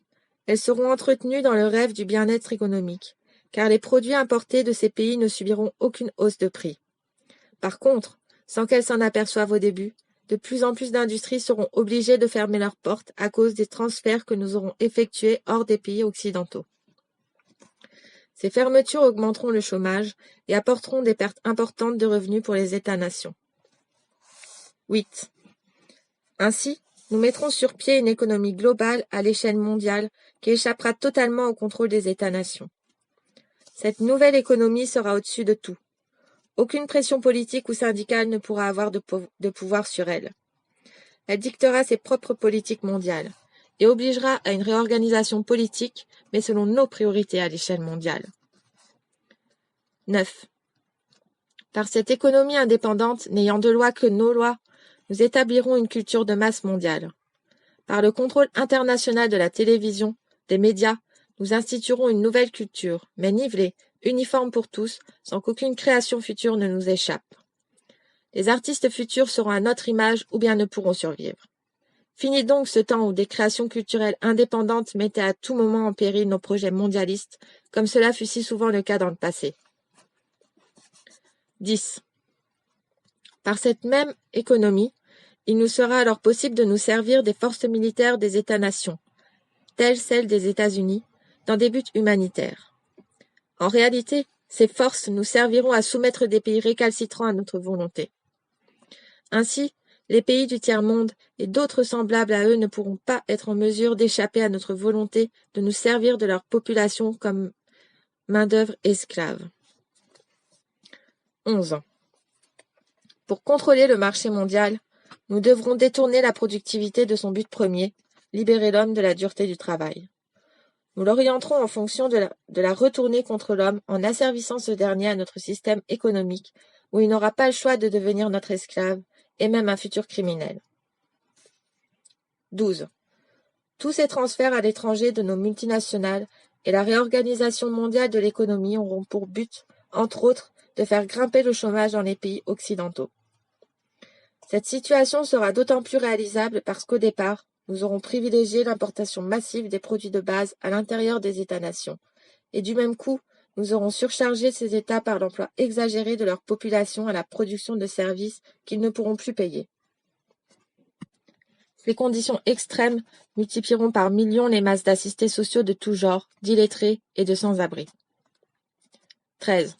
elles seront entretenues dans le rêve du bien-être économique, car les produits importés de ces pays ne subiront aucune hausse de prix. Par contre, sans qu'elles s'en aperçoivent au début, de plus en plus d'industries seront obligées de fermer leurs portes à cause des transferts que nous aurons effectués hors des pays occidentaux. Ces fermetures augmenteront le chômage et apporteront des pertes importantes de revenus pour les États-nations. 8. Ainsi, nous mettrons sur pied une économie globale à l'échelle mondiale qui échappera totalement au contrôle des États-nations. Cette nouvelle économie sera au-dessus de tout. Aucune pression politique ou syndicale ne pourra avoir de pouvoir sur elle. Elle dictera ses propres politiques mondiales et obligera à une réorganisation politique, mais selon nos priorités à l'échelle mondiale. 9. Par cette économie indépendante, n'ayant de loi que nos lois, nous établirons une culture de masse mondiale. Par le contrôle international de la télévision, des médias, nous instituerons une nouvelle culture, mais nivelée, uniforme pour tous, sans qu'aucune création future ne nous échappe. Les artistes futurs seront à notre image ou bien ne pourront survivre. Fini donc ce temps où des créations culturelles indépendantes mettaient à tout moment en péril nos projets mondialistes, comme cela fut si souvent le cas dans le passé. 10. Par cette même économie, il nous sera alors possible de nous servir des forces militaires des États-nations, telles celles des États-Unis, dans des buts humanitaires. En réalité, ces forces nous serviront à soumettre des pays récalcitrants à notre volonté. Ainsi, les pays du tiers-monde et d'autres semblables à eux ne pourront pas être en mesure d'échapper à notre volonté de nous servir de leur population comme main-d'œuvre esclave. 11. Pour contrôler le marché mondial, nous devrons détourner la productivité de son but premier, libérer l'homme de la dureté du travail. Nous l'orienterons en fonction de la retourner contre l'homme en asservissant ce dernier à notre système économique, où il n'aura pas le choix de devenir notre esclave, et même un futur criminel. 12. Tous ces transferts à l'étranger de nos multinationales et la réorganisation mondiale de l'économie auront pour but, entre autres, de faire grimper le chômage dans les pays occidentaux. Cette situation sera d'autant plus réalisable parce qu'au départ, nous aurons privilégié l'importation massive des produits de base à l'intérieur des États-nations, et du même coup, nous aurons surchargé ces États par l'emploi exagéré de leur population à la production de services qu'ils ne pourront plus payer. Ces conditions extrêmes multiplieront par millions les masses d'assistés sociaux de tout genre, d'illettrés et de sans-abri. 13.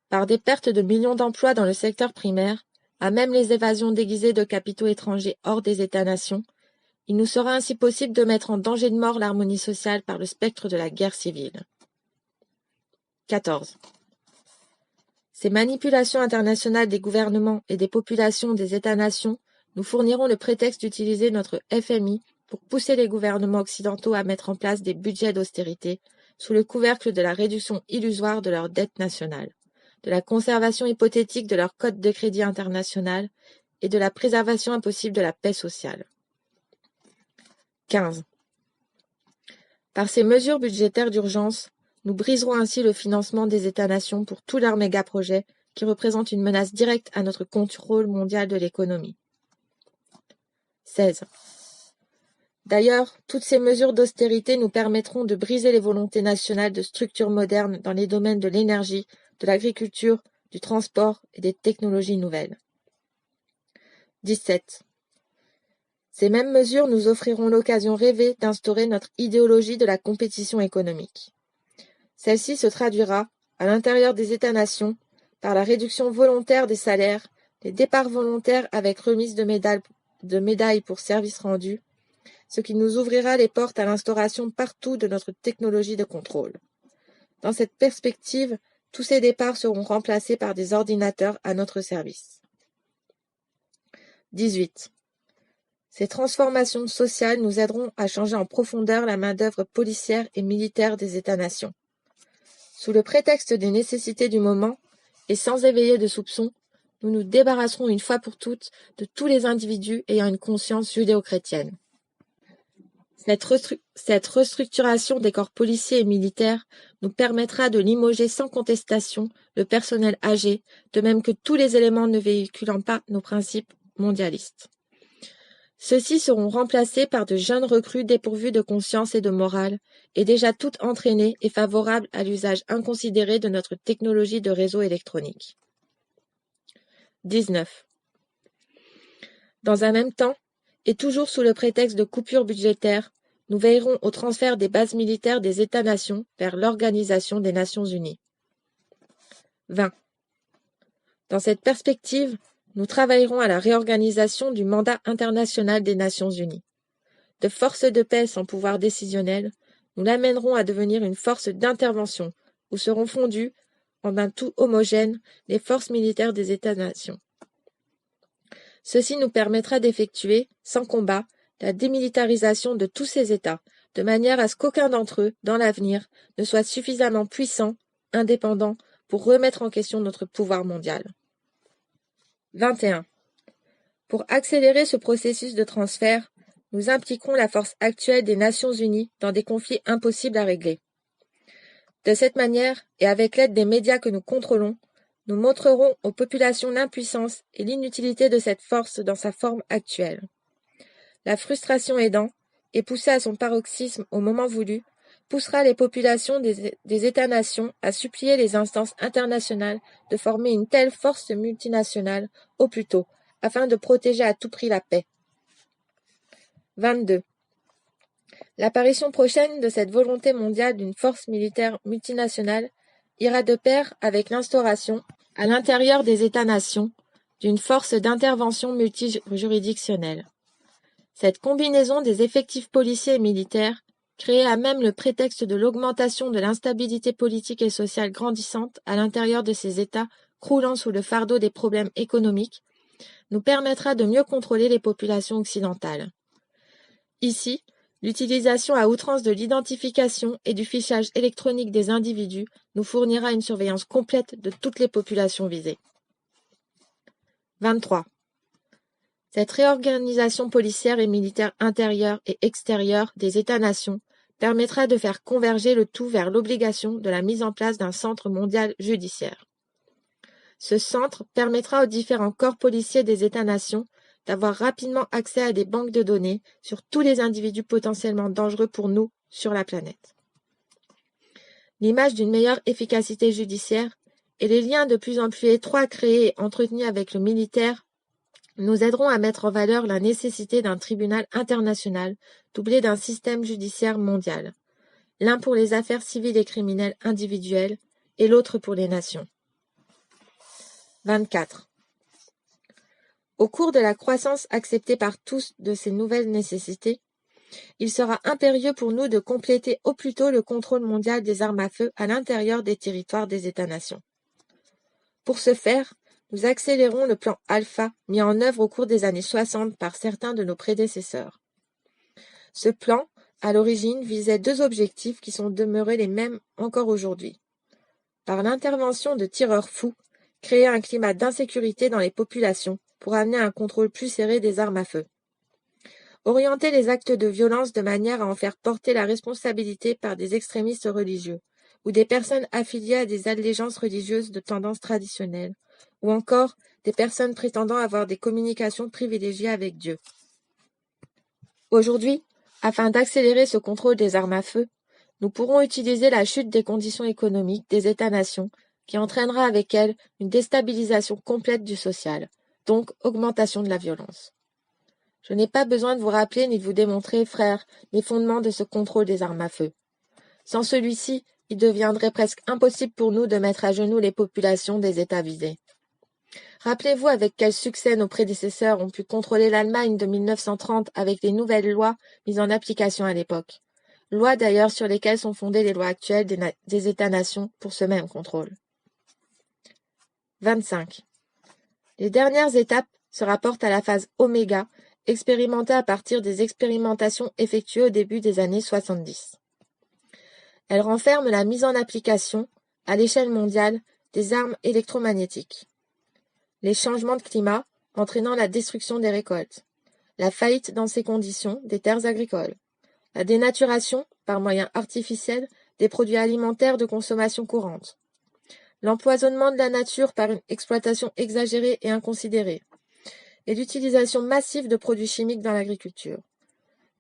Par des pertes de millions d'emplois dans le secteur primaire, à même les évasions déguisées de capitaux étrangers hors des États-nations, il nous sera ainsi possible de mettre en danger de mort l'harmonie sociale par le spectre de la guerre civile. 14. Ces manipulations internationales des gouvernements et des populations des États-nations nous fourniront le prétexte d'utiliser notre FMI pour pousser les gouvernements occidentaux à mettre en place des budgets d'austérité sous le couvercle de la réduction illusoire de leur dette nationale, de la conservation hypothétique de leur code de crédit international et de la préservation impossible de la paix sociale. 15. Par ces mesures budgétaires d'urgence, nous briserons ainsi le financement des États-nations pour tous leurs méga-projets qui représentent une menace directe à notre contrôle mondial de l'économie. 16. D'ailleurs, toutes ces mesures d'austérité nous permettront de briser les volontés nationales de structures modernes dans les domaines de l'énergie, de l'agriculture, du transport et des technologies nouvelles. 17. Ces mêmes mesures nous offriront l'occasion rêvée d'instaurer notre idéologie de la compétition économique. Celle-ci se traduira, à l'intérieur des États-nations, par la réduction volontaire des salaires, les départs volontaires avec remise de médailles pour services rendus, ce qui nous ouvrira les portes à l'instauration partout de notre technologie de contrôle. Dans cette perspective, tous ces départs seront remplacés par des ordinateurs à notre service. 18. Ces transformations sociales nous aideront à changer en profondeur la main-d'œuvre policière et militaire des États-nations. Sous le prétexte des nécessités du moment, et sans éveiller de soupçons, nous nous débarrasserons une fois pour toutes de tous les individus ayant une conscience judéo-chrétienne. Cette restructuration des corps policiers et militaires nous permettra de limoger sans contestation le personnel âgé, de même que tous les éléments ne véhiculant pas nos principes mondialistes. Ceux-ci seront remplacés par de jeunes recrues dépourvues de conscience et de morale, et déjà toutes entraînées et favorables à l'usage inconsidéré de notre technologie de réseau électronique. 19. Dans un même temps, et toujours sous le prétexte de coupures budgétaires, nous veillerons au transfert des bases militaires des États-nations vers l'Organisation des Nations Unies. 20. Dans cette perspective, nous travaillerons à la réorganisation du mandat international des Nations Unies. De force de paix sans pouvoir décisionnel, nous l'amènerons à devenir une force d'intervention où seront fondues, en un tout homogène, les forces militaires des États-nations. Ceci nous permettra d'effectuer, sans combat, la démilitarisation de tous ces États, de manière à ce qu'aucun d'entre eux, dans l'avenir, ne soit suffisamment puissant, indépendant, pour remettre en question notre pouvoir mondial. 21. Pour accélérer ce processus de transfert, nous impliquerons la force actuelle des Nations Unies dans des conflits impossibles à régler. De cette manière, et avec l'aide des médias que nous contrôlons, nous montrerons aux populations l'impuissance et l'inutilité de cette force dans sa forme actuelle. La frustration aidant, et poussée à son paroxysme au moment voulu, poussera les populations des États-nations à supplier les instances internationales de former une telle force multinationale au plus tôt, afin de protéger à tout prix la paix. 22. L'apparition prochaine de cette volonté mondiale d'une force militaire multinationale ira de pair avec l'instauration, à l'intérieur des États-nations, d'une force d'intervention multijuridictionnelle. Cette combinaison des effectifs policiers et militaires, créée à même le prétexte de l'augmentation de l'instabilité politique et sociale grandissante à l'intérieur de ces États croulant sous le fardeau des problèmes économiques, nous permettra de mieux contrôler les populations occidentales. Ici, l'utilisation à outrance de l'identification et du fichage électronique des individus nous fournira une surveillance complète de toutes les populations visées. 23. Cette réorganisation policière et militaire intérieure et extérieure des États-nations permettra de faire converger le tout vers l'obligation de la mise en place d'un centre mondial judiciaire. Ce centre permettra aux différents corps policiers des États-nations d'avoir rapidement accès à des banques de données sur tous les individus potentiellement dangereux pour nous sur la planète. L'image d'une meilleure efficacité judiciaire et les liens de plus en plus étroits créés et entretenus avec le militaire nous aideront à mettre en valeur la nécessité d'un tribunal international doublé d'un système judiciaire mondial, l'un pour les affaires civiles et criminelles individuelles et l'autre pour les nations. 24. Au cours de la croissance acceptée par tous de ces nouvelles nécessités, il sera impérieux pour nous de compléter au plus tôt le contrôle mondial des armes à feu à l'intérieur des territoires des États-nations. Pour ce faire, nous accélérons le plan Alpha mis en œuvre au cours des années 60 par certains de nos prédécesseurs. Ce plan, à l'origine, visait deux objectifs qui sont demeurés les mêmes encore aujourd'hui. Par l'intervention de tireurs fous, créer un climat d'insécurité dans les populations pour amener un contrôle plus serré des armes à feu. Orienter les actes de violence de manière à en faire porter la responsabilité par des extrémistes religieux ou des personnes affiliées à des allégeances religieuses de tendance traditionnelle, ou encore des personnes prétendant avoir des communications privilégiées avec Dieu. Aujourd'hui, afin d'accélérer ce contrôle des armes à feu, nous pourrons utiliser la chute des conditions économiques des États-nations qui entraînera avec elle une déstabilisation complète du social, donc augmentation de la violence. Je n'ai pas besoin de vous rappeler ni de vous démontrer, frères, les fondements de ce contrôle des armes à feu. Sans celui-ci, il deviendrait presque impossible pour nous de mettre à genoux les populations des États visés. Rappelez-vous avec quel succès nos prédécesseurs ont pu contrôler l'Allemagne de 1930 avec les nouvelles lois mises en application à l'époque. Lois d'ailleurs sur lesquelles sont fondées les lois actuelles des États-nations pour ce même contrôle. 25. Les dernières étapes se rapportent à la phase oméga, expérimentée à partir des expérimentations effectuées au début des années 70. Elle renferme la mise en application, à l'échelle mondiale, des armes électromagnétiques. Les changements de climat entraînant la destruction des récoltes, la faillite dans ces conditions des terres agricoles, la dénaturation, par moyens artificiels, des produits alimentaires de consommation courante, l'empoisonnement de la nature par une exploitation exagérée et inconsidérée, et l'utilisation massive de produits chimiques dans l'agriculture.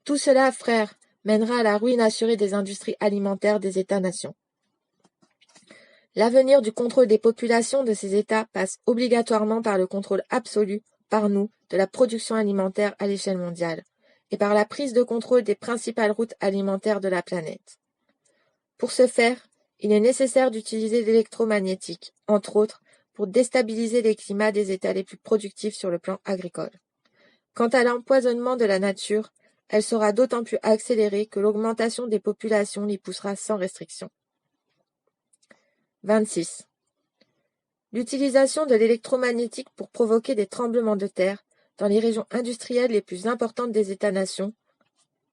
Tout cela, frères, mènera à la ruine assurée des industries alimentaires des États-nations. L'avenir du contrôle des populations de ces États passe obligatoirement par le contrôle absolu, par nous, de la production alimentaire à l'échelle mondiale, et par la prise de contrôle des principales routes alimentaires de la planète. Pour ce faire, il est nécessaire d'utiliser l'électromagnétique, entre autres, pour déstabiliser les climats des États les plus productifs sur le plan agricole. Quant à l'empoisonnement de la nature, elle sera d'autant plus accélérée que l'augmentation des populations l'y poussera sans restriction. 26. L'utilisation de l'électromagnétique pour provoquer des tremblements de terre dans les régions industrielles les plus importantes des États-nations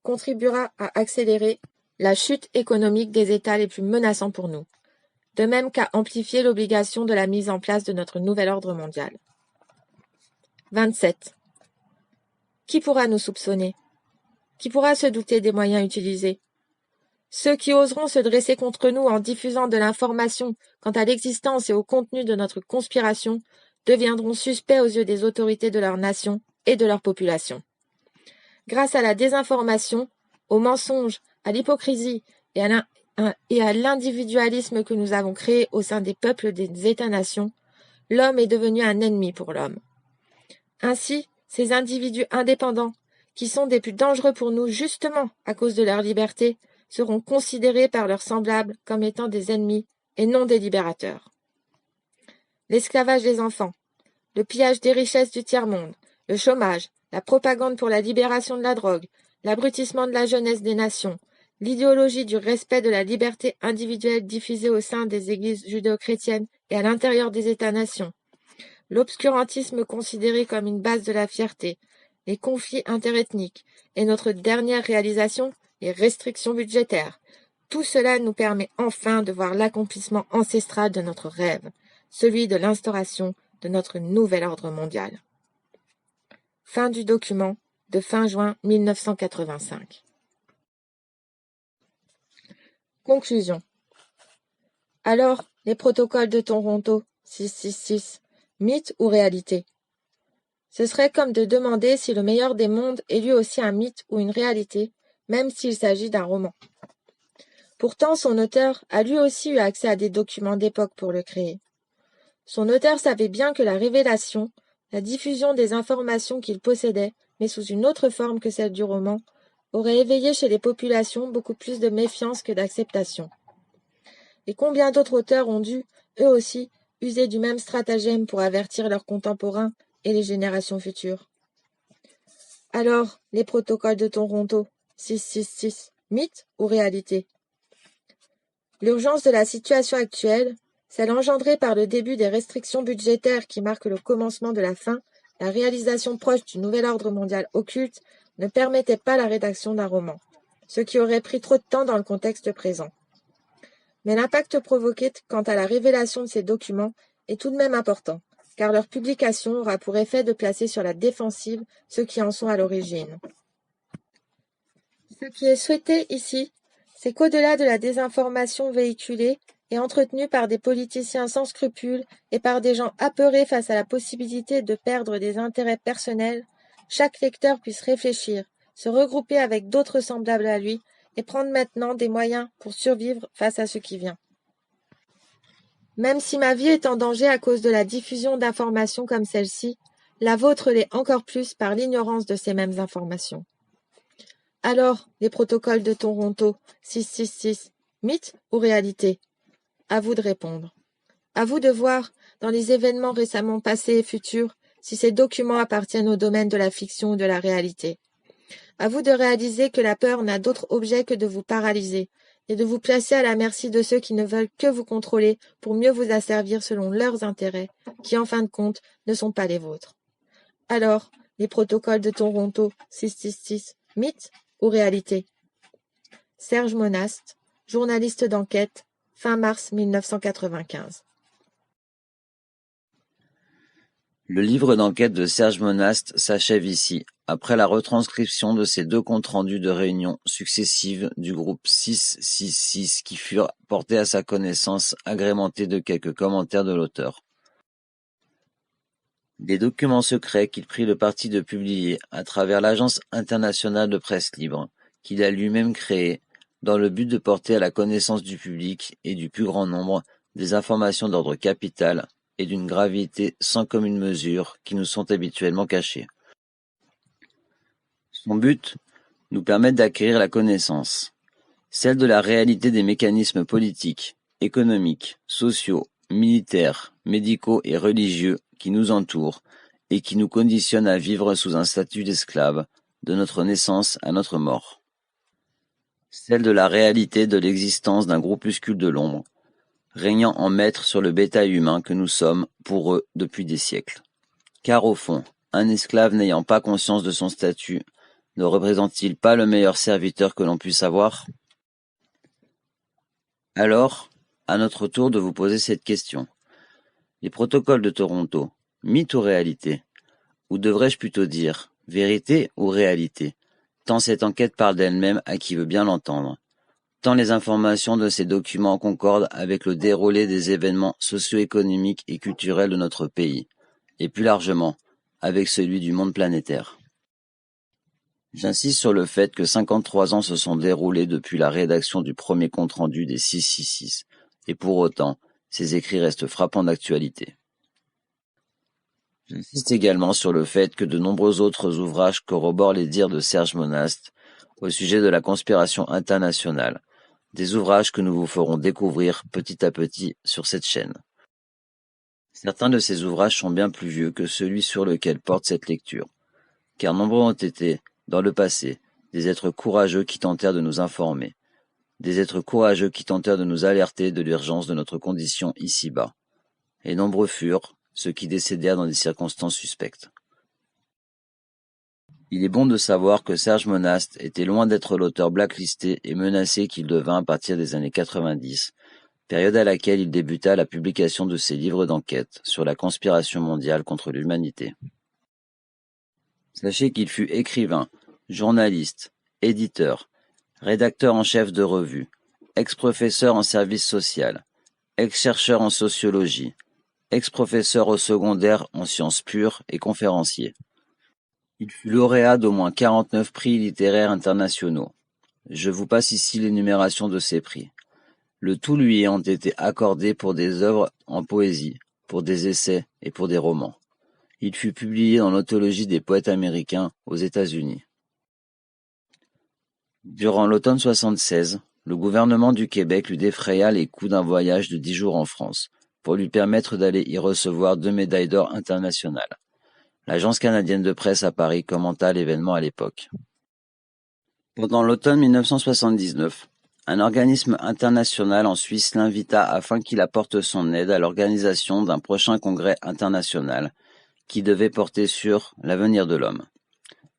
contribuera à accélérer la chute économique des États les plus menaçants pour nous, de même qu'à amplifier l'obligation de la mise en place de notre nouvel ordre mondial. 27. Qui pourra nous soupçonner? Qui pourra se douter des moyens utilisés? Ceux qui oseront se dresser contre nous en diffusant de l'information quant à l'existence et au contenu de notre conspiration deviendront suspects aux yeux des autorités de leur nation et de leur population. Grâce à la désinformation, au mensonge, à l'hypocrisie et à l'individualisme que nous avons créé au sein des peuples des États-nations, l'homme est devenu un ennemi pour l'homme. Ainsi, ces individus indépendants, qui sont des plus dangereux pour nous justement à cause de leur liberté, seront considérés par leurs semblables comme étant des ennemis et non des libérateurs. L'esclavage des enfants, le pillage des richesses du tiers-monde, le chômage, la propagande pour la libération de la drogue, l'abrutissement de la jeunesse des nations, l'idéologie du respect de la liberté individuelle diffusée au sein des églises judéo-chrétiennes et à l'intérieur des États-nations, l'obscurantisme considéré comme une base de la fierté, les conflits interethniques et notre dernière réalisation, les restrictions budgétaires. Tout cela nous permet enfin de voir l'accomplissement ancestral de notre rêve, celui de l'instauration de notre nouvel ordre mondial. Fin du document de fin juin 1985. Conclusion. Alors, les protocoles de Toronto 666, mythe ou réalité? Ce serait comme de demander si le meilleur des mondes est lui aussi un mythe ou une réalité, même s'il s'agit d'un roman. Pourtant, son auteur a lui aussi eu accès à des documents d'époque pour le créer. Son auteur savait bien que la révélation, la diffusion des informations qu'il possédait, mais sous une autre forme que celle du roman, aurait éveillé chez les populations beaucoup plus de méfiance que d'acceptation. Et combien d'autres auteurs ont dû, eux aussi, user du même stratagème pour avertir leurs contemporains et les générations futures. Alors, les protocoles de Toronto, 666, mythe ou réalité? L'urgence de la situation actuelle, celle engendrée par le début des restrictions budgétaires qui marquent le commencement de la fin, la réalisation proche du nouvel ordre mondial occulte, ne permettait pas la rédaction d'un roman, ce qui aurait pris trop de temps dans le contexte présent. Mais l'impact provoqué quant à la révélation de ces documents est tout de même important, car leur publication aura pour effet de placer sur la défensive ceux qui en sont à l'origine. Ce qui est souhaité ici, c'est qu'au-delà de la désinformation véhiculée et entretenue par des politiciens sans scrupules et par des gens apeurés face à la possibilité de perdre des intérêts personnels, chaque lecteur puisse réfléchir, se regrouper avec d'autres semblables à lui et prendre maintenant des moyens pour survivre face à ce qui vient. Même si ma vie est en danger à cause de la diffusion d'informations comme celle-ci, la vôtre l'est encore plus par l'ignorance de ces mêmes informations. Alors, les protocoles de Toronto, 666, mythe ou réalité? À vous de répondre. À vous de voir, dans les événements récemment passés et futurs, si ces documents appartiennent au domaine de la fiction ou de la réalité. À vous de réaliser que la peur n'a d'autre objet que de vous paralyser et de vous placer à la merci de ceux qui ne veulent que vous contrôler pour mieux vous asservir selon leurs intérêts, qui en fin de compte ne sont pas les vôtres. Alors, les protocoles de Toronto, 666, mythe ou réalité? Serge Monast, journaliste d'enquête, fin mars 1995. Le livre d'enquête de Serge Monast s'achève ici, après la retranscription de ces deux comptes rendus de réunions successives du groupe 666 qui furent portés à sa connaissance, agrémentés de quelques commentaires de l'auteur. Des documents secrets qu'il prit le parti de publier à travers l'Agence internationale de presse libre, qu'il a lui-même créée, dans le but de porter à la connaissance du public et du plus grand nombre des informations d'ordre capital et d'une gravité sans commune mesure qui nous sont habituellement cachées. Son but, nous permettre d'acquérir la connaissance, celle de la réalité des mécanismes politiques, économiques, sociaux, militaires, médicaux et religieux qui nous entourent et qui nous conditionnent à vivre sous un statut d'esclave, de notre naissance à notre mort. Celle de la réalité de l'existence d'un groupuscule de l'ombre, régnant en maître sur le bétail humain que nous sommes pour eux depuis des siècles. Car au fond, un esclave n'ayant pas conscience de son statut, ne représente-t-il pas le meilleur serviteur que l'on puisse avoir? Alors, à notre tour de vous poser cette question. Les protocoles de Toronto, mythe ou réalité? Ou devrais-je plutôt dire, vérité ou réalité? Tant cette enquête parle d'elle-même à qui veut bien l'entendre. Tant les informations de ces documents concordent avec le déroulé des événements socio-économiques et culturels de notre pays, et plus largement, avec celui du monde planétaire. J'insiste sur le fait que 53 ans se sont déroulés depuis la rédaction du premier compte-rendu des 666, et pour autant, ces écrits restent frappants d'actualité. J'insiste également sur le fait que de nombreux autres ouvrages corroborent les dires de Serge Monast au sujet de la conspiration internationale, des ouvrages que nous vous ferons découvrir petit à petit sur cette chaîne. Certains de ces ouvrages sont bien plus vieux que celui sur lequel porte cette lecture, car nombreux ont été, dans le passé, des êtres courageux qui tentèrent de nous informer, des êtres courageux qui tentèrent de nous alerter de l'urgence de notre condition ici-bas, et nombreux furent ceux qui décédèrent dans des circonstances suspectes. Il est bon de savoir que Serge Monast était loin d'être l'auteur blacklisté et menacé qu'il devint à partir des années 90, période à laquelle il débuta la publication de ses livres d'enquête sur la conspiration mondiale contre l'humanité. Sachez qu'il fut écrivain, journaliste, éditeur, rédacteur en chef de revue, ex-professeur en service social, ex-chercheur en sociologie, ex-professeur au secondaire en sciences pures et conférencier. Il fut lauréat d'au moins 49 prix littéraires internationaux. Je vous passe ici l'énumération de ces prix. Le tout lui ayant été accordé pour des œuvres en poésie, pour des essais et pour des romans. Il fut publié dans l'Anthologie des poètes américains aux États-Unis. Durant l'automne 76, le gouvernement du Québec lui défraya les coûts d'un voyage de 10 jours en France, pour lui permettre d'aller y recevoir 2 médailles d'or internationales. L'Agence canadienne de presse à Paris commenta l'événement à l'époque. Pendant l'automne 1979, un organisme international en Suisse l'invita afin qu'il apporte son aide à l'organisation d'un prochain congrès international qui devait porter sur l'avenir de l'homme,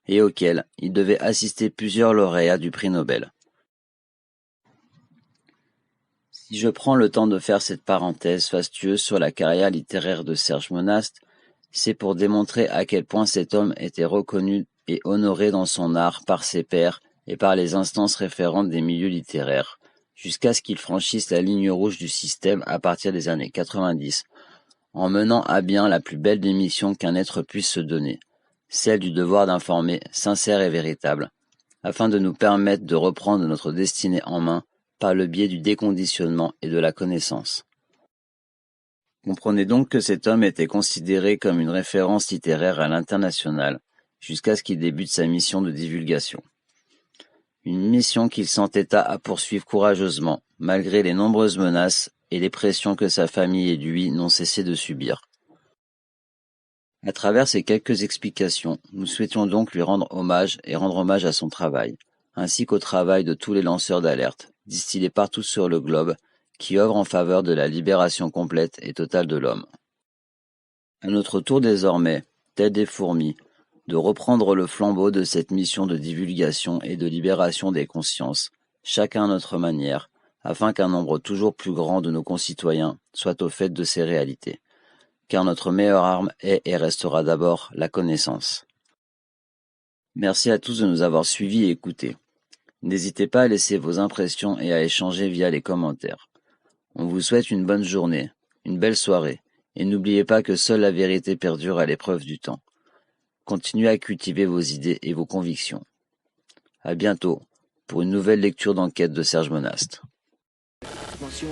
et auquel il devait assister plusieurs lauréats du prix Nobel. Si je prends le temps de faire cette parenthèse fastueuse sur la carrière littéraire de Serge Monast, c'est pour démontrer à quel point cet homme était reconnu et honoré dans son art par ses pairs et par les instances référentes des milieux littéraires, jusqu'à ce qu'il franchisse la ligne rouge du système à partir des années 90, en menant à bien la plus belle des missions qu'un être puisse se donner, celle du devoir d'informer, sincère et véritable, afin de nous permettre de reprendre notre destinée en main par le biais du déconditionnement et de la connaissance. Comprenez donc que cet homme était considéré comme une référence littéraire à l'international, jusqu'à ce qu'il débute sa mission de divulgation. Une mission qu'il s'entêta à poursuivre courageusement, malgré les nombreuses menaces et les pressions que sa famille et lui n'ont cessé de subir. À travers ces quelques explications, nous souhaitions donc lui rendre hommage et rendre hommage à son travail, ainsi qu'au travail de tous les lanceurs d'alerte, distillés partout sur le globe, qui œuvrent en faveur de la libération complète et totale de l'homme. À notre tour désormais, tels des fourmis, de reprendre le flambeau de cette mission de divulgation et de libération des consciences, chacun à notre manière, afin qu'un nombre toujours plus grand de nos concitoyens soit au fait de ces réalités. Car notre meilleure arme est et restera d'abord la connaissance. Merci à tous de nous avoir suivis et écoutés. N'hésitez pas à laisser vos impressions et à échanger via les commentaires. On vous souhaite une bonne journée, une belle soirée, et n'oubliez pas que seule la vérité perdure à l'épreuve du temps. Continuez à cultiver vos idées et vos convictions. À bientôt pour une nouvelle lecture d'enquête de Serge Monast.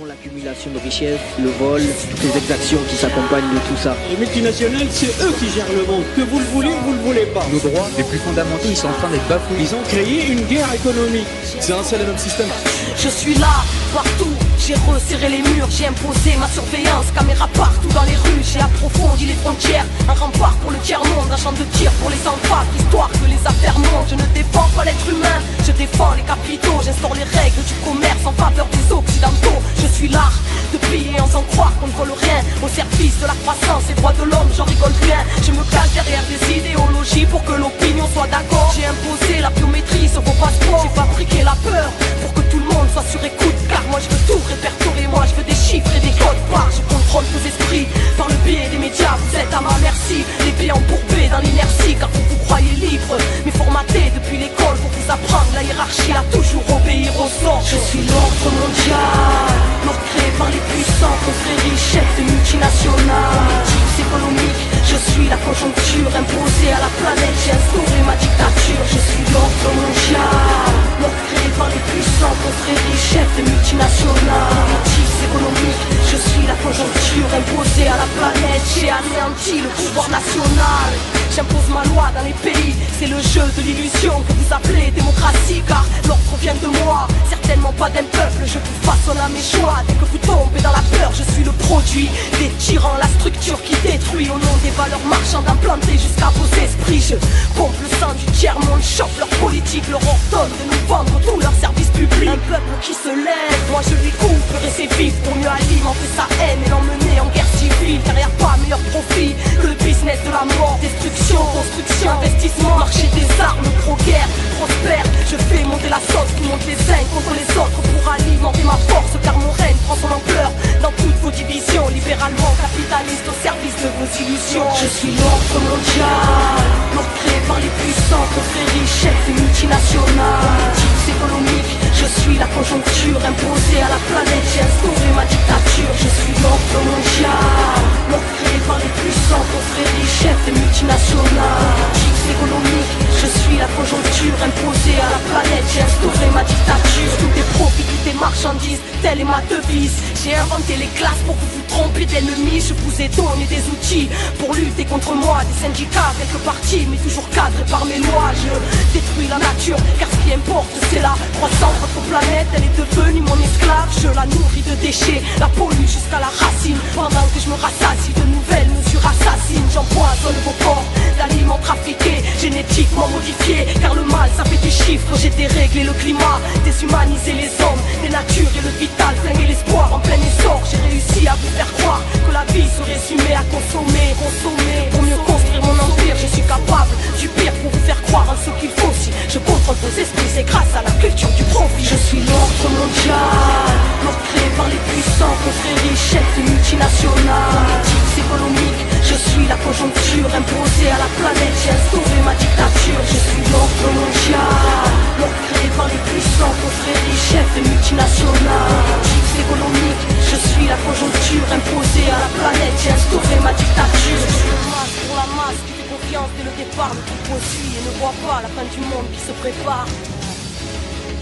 L'accumulation de richesses, le vol, toutes les exactions qui s'accompagnent de tout ça. Les multinationales, c'est eux qui gèrent le monde. Que vous le voulez ou vous le voulez pas. Nos droits les plus fondamentaux, ils sont en train d'être bafoués. Ils ont créé une guerre économique. C'est un seul et même système. Je suis là, partout, j'ai resserré les murs, j'ai imposé ma surveillance, caméra partout dans les rues, j'ai approfondi les frontières, un rempart pour le tiers-monde, un champ de tir pour les enfants, histoire que les affaires montent. Je ne défends pas l'être humain, je défends les capitaux, j'instaure les règles du commerce en faveur des occidentaux. Je suis l'art de payer en sans croire qu'on ne vole rien, au service de la croissance et droits de l'homme, j'en rigole bien. Je me cache derrière des idéologies pour que l'opinion soit d'accord. J'ai imposé la biométrie sur vos passeports, j'ai fabriqué la peur pour que tout le monde soit sur écoute, car moi je veux tout répertorier, moi je veux des chiffres et des codes barres. Je contrôle vos esprits par le biais des médias, vous êtes à ma merci, les pieds embourbés dans l'inertie, car vous vous croyez libre, mais formaté depuis l'école pour vous apprendre la hiérarchie à toujours obéir aux ordres. Je suis l'ordre mondial, l'ordre créé par les puissants, confréries, chefs de multinationales, politiques économiques. Je suis la conjoncture imposée à la planète, j'ai instauré ma dictature. Je suis l'ordre mondial, l'ordre créé par les puissants, confréries, chefs de multinationales, politiques économiques. Je suis la conjoncture imposée à la planète, j'ai anéanti le pouvoir national. J'impose ma loi dans les pays, c'est le jeu de l'illusion que vous appelez démocratie, car l'ordre vient de moi, certainement pas d'un peuple. Je vous façonne à mes choix, dès que vous tombez dans la peur, je suis le produit des tyrans, la structure qui détruit au nom des valeurs marchandes implantées jusqu'à vos esprits. Je pompe le sang du tiers-monde, chope leur politique, leur ordonne de nous vendre tous leurs services publics. Un peuple qui se lève, moi je lui couperai ses vies pour mieux alimenter sa haine et l'emmener en guerre civile, car y a pas meilleur profit que le business de la mort. Destruction, construction, investissement, marché des armes, pro-guerre, prospère. Je fais monter la sauce qui monte les uns contre les autres pour alimenter ma force, car mon règne prend son ampleur dans toutes vos divisions, libéralement capitaliste au service de vos illusions. Je suis l'ordre mondial, l'ordre créé par les puissants, confréries, chefs et multinationales, politiques économiques. Je suis la conjoncture imposée à la planète, j'ai instauré ma dictature. Je suis l'ordre mondial, l'ordre créé par les puissants, confréries, chefs et multinationales, politiques économiques. Je suis la conjoncture imposée à la planète, j'ai instauré ma dictature. Tout est profit, tout est marchandise, telle est ma devise. J'ai inventé les classes pour que vous trompé d'ennemis, je vous ai donné des outils pour lutter contre moi, des syndicats, quelques partis, mais toujours cadrés par mes lois. Je détruis la nature, car ce qui importe c'est la croissance de notre planète. Elle est devenue mon esclave, je la nourris de déchets, la pollue jusqu'à la racine, pendant que je me rassasie de nouvelles mesures assassines. J'empoisonne vos corps d'aliments trafiqués, génétiquement modifiés, car le mal ça fait des chiffres. J'ai déréglé le climat, déshumanisé les hommes, dénaturé le vital, flingué l'espoir en plein essor. J'ai réussi à vous faire croire que la vie se résumait à consommer, consommer. Pour mieux construire mon empire, je suis capable du pire pour vous faire croire en ce qu'il faut. Si je contrôle vos esprits, c'est grâce à la culture du profit. Je suis l'ordre mondial, l'ordre créé par les puissants, confréries, chefs de multinationales. Politique, économique, je suis la conjoncture imposée à la planète. J'ai instauré ma dictature. Je suis l'ordre mondial, l'ordre créé par les puissants, confréries, chefs de multinationales. Politique, économique, je suis la conjoncture imposée à la planète. J'ai instauré ma dictature. Je suis le masque pour la masse qui fait confiance dès le départ, ne tout poursuit et ne voit pas la fin du monde qui se prépare.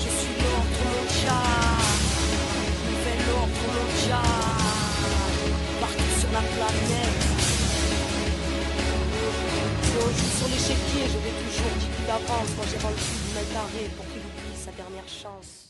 Je suis l'ordre mondial, nouvel ordre mondial, partout sur la planète. Si on joue sur l'échiquier, je vais toujours 10 coups d'avance. Moi j'ai rendu du mal carré pour qu'il oublie sa dernière chance.